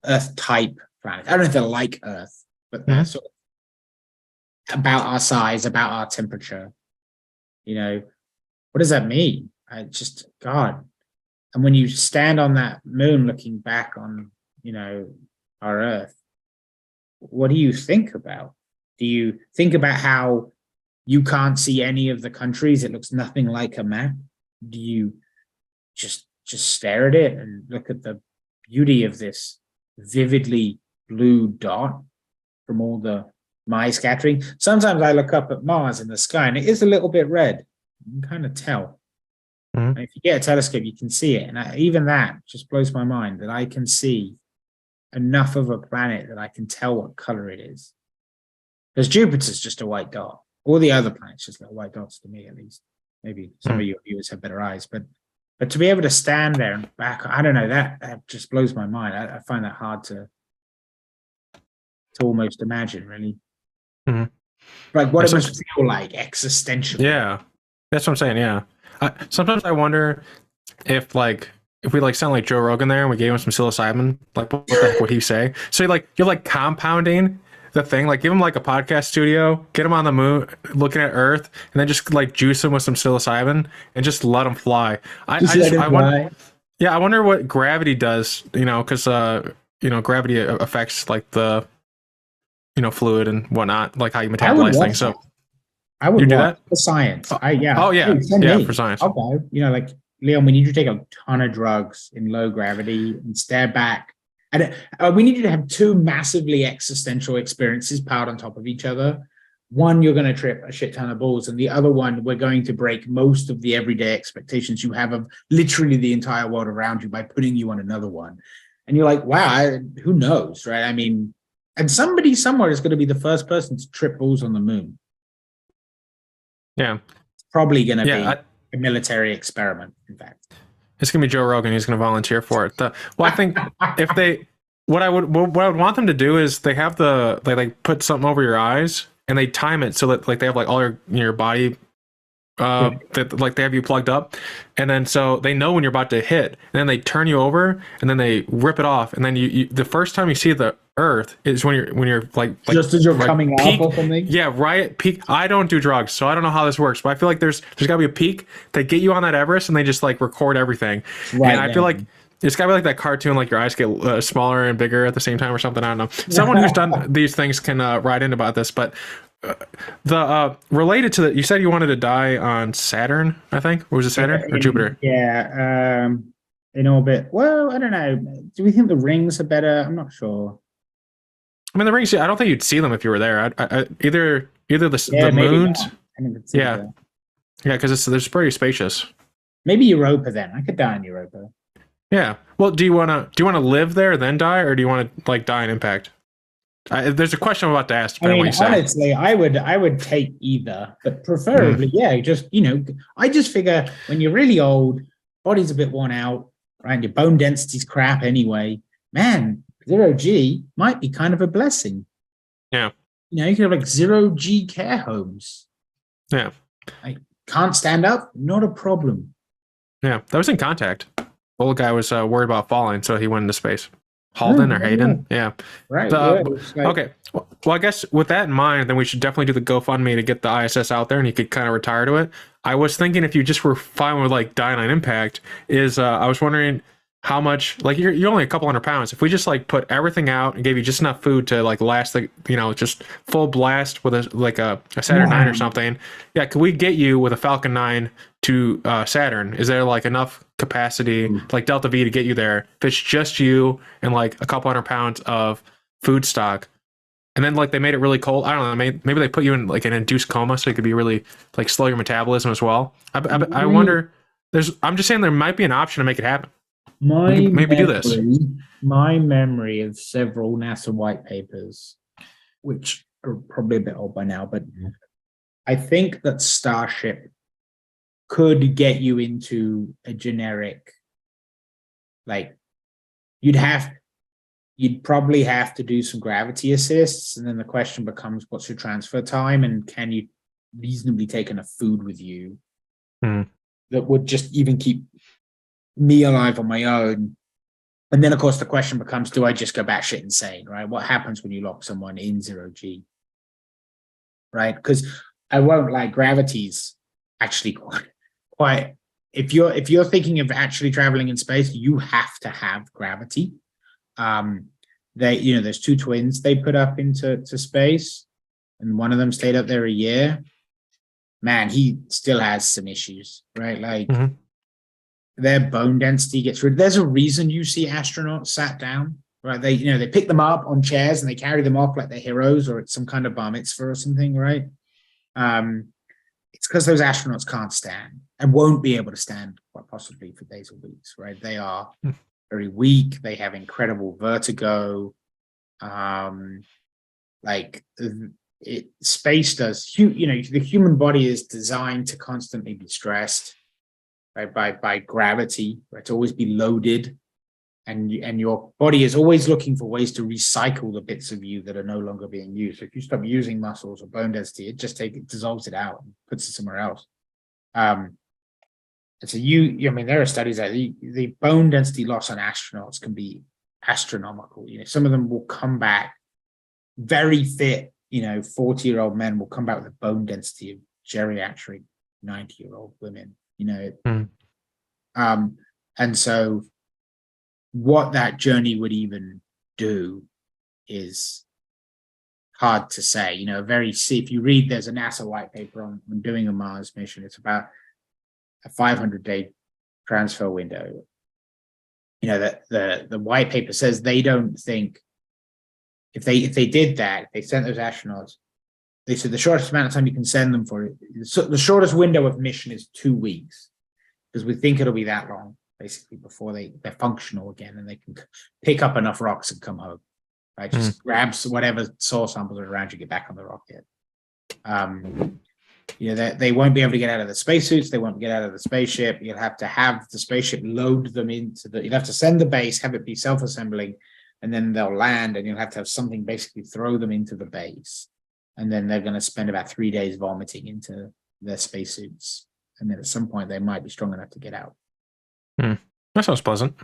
Earth-type planets. I don't know if they're like Earth, but they're sort of about our size, about our temperature. What does that mean? God. And when you stand on that moon looking back on, our Earth, what do you think about? Do you think about how you can't see any of the countries. It looks nothing like a map. Do you just stare at it and look at the beauty of this vividly blue dot from all the my scattering? Sometimes I look up at Mars in the sky and it is a little bit red. You can kind of tell. Mhm. If you get a telescope, you can see it. And even that just blows my mind, that I can see enough of a planet that I can tell what color it is. Because Jupiter's just a white dot. All the other planets just little white dots to me, at least. Maybe some of your viewers have better eyes, but to be able to stand there and back, I don't know, that just blows my mind. I find that hard to almost imagine, really. Mhm. Like what it must feel like existentially. Yeah, that's what I'm saying. Yeah, sometimes I wonder if we like sound like Joe Rogan there and we gave him some psilocybin, like what the heck would he say? So you're like compounding the thing, like give him like a podcast studio, get him on the moon looking at Earth, and then just like juice him with some psilocybin and just let him fly. I wonder, yeah, I wonder what gravity does, because gravity affects like the fluid and whatnot, like how you metabolize things. So I would do watch that for science. Oh yeah, yeah, for science. I'll go. Like Leon, we need you to take a ton of drugs in low gravity and stare back. And we need you to have two massively existential experiences piled on top of each other. One, you're going to trip a shit ton of balls, and the other one, we're going to break most of the everyday expectations you have of literally the entire world around you by putting you on another one. And you're like, wow, who knows, right? I mean, and somebody somewhere is going to be the first person to trip balls on the moon. Yeah, it's probably going to be a military experiment. In fact, it's going to be Joe Rogan. He's going to volunteer for it. Well, I think if they, what I would want them to do is they put something over your eyes and they time it so that like they have like all your body. That like they have you plugged up, and then so they know when you're about to hit, and then they turn you over, and then they rip it off, and then you the first time you see the Earth is when you're like just as you're like coming peak, up or something. Yeah, right at peak. I don't do drugs, so I don't know how this works, but I feel like there's got to be a peak. They get you on that Everest, and they just like record everything. Right, and I feel like it's got to be like that cartoon, like your eyes get smaller and bigger at the same time or something. I don't know. Someone who's done these things can write in about this, but. Related to that, you said you wanted to die on Saturn, I think. Or was it Saturn or Jupiter? Yeah, in orbit. Well, I don't know. Do we think the rings are better? I'm not sure. I mean, the rings. I don't think you'd see them if you were there. Either the moons. Yeah, because they're pretty spacious. Maybe Europa then. I could die in Europa. Yeah. Well, do you want to live there then die, or do you want to like die in impact? There's a question I'm about to ask. I mean, honestly, I would take either, but preferably, just I just figure when you're really old, body's a bit worn out, right? Your bone density's crap anyway. Man, 0G might be kind of a blessing. Yeah. You could have like 0G care homes. Yeah. I can't stand up, not a problem. Yeah, that was in Contact. The old guy was worried about falling, so he went into space. Halden or Hayden, yeah. Right. Okay. Well, I guess with that in mind, then we should definitely do the GoFundMe to get the ISS out there, and you could kind of retire to it. I was thinking if you just were fine with like dying on impact, I was wondering how much, like you're only a couple hundred pounds. If we just like put everything out and gave you just enough food to like last the just full blast with a Saturn 9 or something, yeah, could we get you with a Falcon 9 to Saturn? Is there like enough capacity like Delta V to get you there if it's just you and like a couple hundred pounds of food stock? And then like they made it really cold. I don't know, maybe they put you in like an induced coma so it could be really like slow your metabolism as well. I wonder, I'm just saying there might be an option to make it happen. Maybe do this. My memory of several NASA white papers, which are probably a bit old by now, but I think that Starship could get you into a generic, like you'd probably have to do some gravity assists, and then the question becomes, what's your transfer time, and can you reasonably take enough food with you that would just even keep me alive on my own? And then of course the question becomes, do I just go batshit insane, right? What happens when you lock someone in 0G, right? Because I won't lie, gravity's actually quite if you're thinking of actually traveling in space, you have to have gravity. There's two twins they put up into space, and one of them stayed up there a year. man, he still has some issues, right? Like Mhm. their bone density gets rid. There's a reason you see astronauts sat down, right? They pick them up on chairs and they carry them off like they're heroes, or it's some kind of bar mitzvah or something, right? It's because those astronauts can't stand and won't be able to stand quite possibly for days or weeks, right? They are very weak. They have incredible vertigo. Space does, the human body is designed to constantly be stressed, right, by gravity, right, to always be loaded, and your body is always looking for ways to recycle the bits of you that are no longer being used. So if you stop using muscles or bone density, it dissolves it out and puts it somewhere else. And so there are studies that the bone density loss on astronauts can be astronomical. Some of them will come back very fit. 40-year-old men will come back with a bone density of geriatric 90-year-old women. And so what that journey would even do is hard to say. If you read, there's a NASA white paper on doing a Mars mission. It's about a 500-day transfer window. That the white paper says they don't think if they did that, if they sent those astronauts, they said the shortest amount of time you can send them for it. So the shortest window of mission is 2 weeks, because we think it'll be that long, basically, before they're functional again and they can pick up enough rocks and come home. Right? Just grab whatever soil samples are around you, get back on the rocket. They won't be able to get out of the spacesuits. They won't get out of the spaceship. You'll have to have the spaceship load them you'll have to send the base, have it be self-assembling, and then they'll land, and you'll have to have something basically throw them into the base. And then they're going to spend about 3 days vomiting into their spacesuits. And then at some point, they might be strong enough to get out. That sounds pleasant.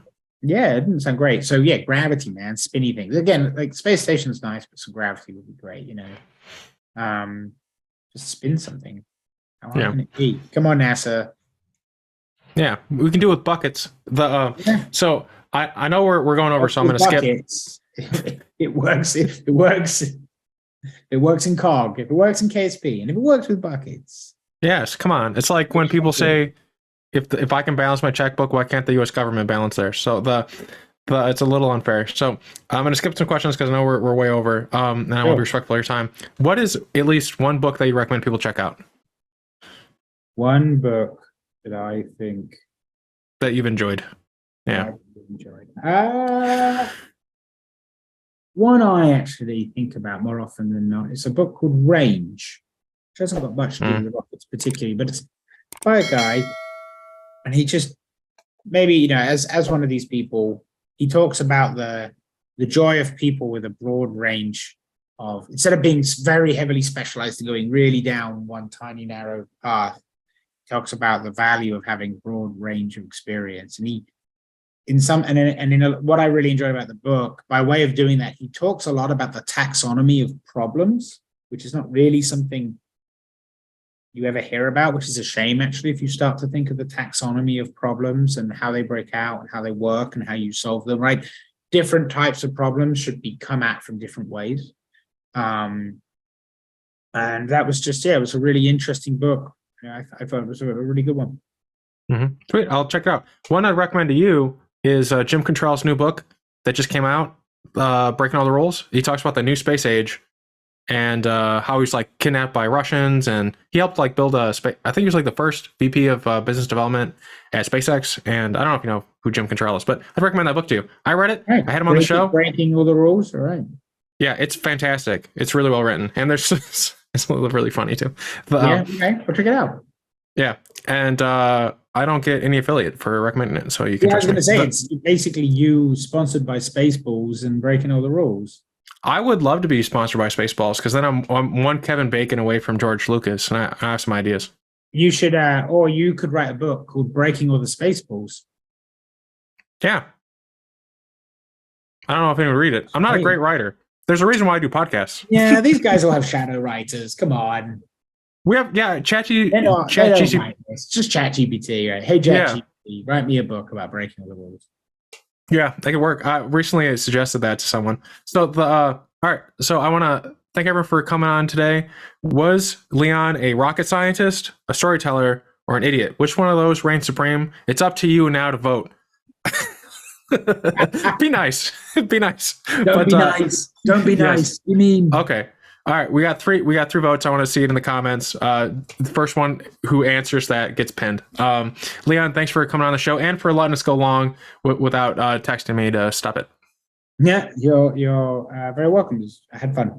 Yeah, it didn't sound great. So yeah, gravity, man, spinny things. Again, like space station's nice, but some gravity would be great, Just spin something. How hard can it be? Come on, NASA. Yeah, we can do it with buckets. So I know we're going over, so I'm going to skip. It works. It works. It works in COG. If it works in KSP, and if it works with buckets. Yes, come on. It's like when people say, if I can balance my checkbook, why can't the U.S. government balance theirs? So it's a little unfair. So I'm going to skip some questions because I know we're way over, and I want to be respectful of your time. What is at least one book that you recommend people check out? One book that I think that you've enjoyed. Yeah. One I actually think about more often than not. It's a book called Range, which hasn't got much to do with rockets particularly, but it's by a guy, and he just maybe as one of these people, he talks about the joy of people with a broad range of, instead of being very heavily specialized and going really down one tiny narrow path, he talks about the value of having broad range of experience. And what I really enjoyed about the book, by way of doing that, he talks a lot about the taxonomy of problems, which is not really something you ever hear about, which is a shame, actually, if you start to think of the taxonomy of problems and how they break out and how they work and how you solve them, right? Different types of problems should be come at from different ways. And that was just, it was a really interesting book. I thought it was a really good one. Sweet, I'll check it out. One I'd recommend to you is Jim Contrell's new book that just came out, Breaking All the Rules. He talks about the new space age and how he's like kidnapped by Russians, and he helped like build I think he was like the first VP of business development at SpaceX. And I don't know if you know who Jim Contrell is, but I'd recommend that book to you. I read it. Right. I had him on the show. Breaking All the Rules. All right. Yeah, it's fantastic. It's really well written, and it's really funny too. Okay, I'll check it out. Yeah, and I don't get any affiliate for recommending it, so you can. I was going to say, it's basically you sponsored by Spaceballs and Breaking All the Rules. I would love to be sponsored by Spaceballs, because then I'm one Kevin Bacon away from George Lucas, and I have some ideas. You should, or you could write a book called Breaking All the Spaceballs. Yeah. I don't know if anyone would read it. I'm not a great writer. There's a reason why I do podcasts. Yeah, these guys will have shadow writers. Come on. We have, ChatGPT. It's just ChatGPT, right? Hey, ChatGPT, write me a book about breaking all the rules. Yeah, that could work. Recently, I suggested that to someone. So all right. So I want to thank everyone for coming on today. Was Leon a rocket scientist, a storyteller, or an idiot? Which one of those reigned supreme? It's up to you now to vote. Be nice. Be nice. Don't be nice. Don't be nice. You mean okay. All right, we got three votes. I want to see it in the comments. The first one who answers that gets pinned. Leon, thanks for coming on the show and for letting us go long without texting me to stop it. Yeah, you're very welcome. I had fun.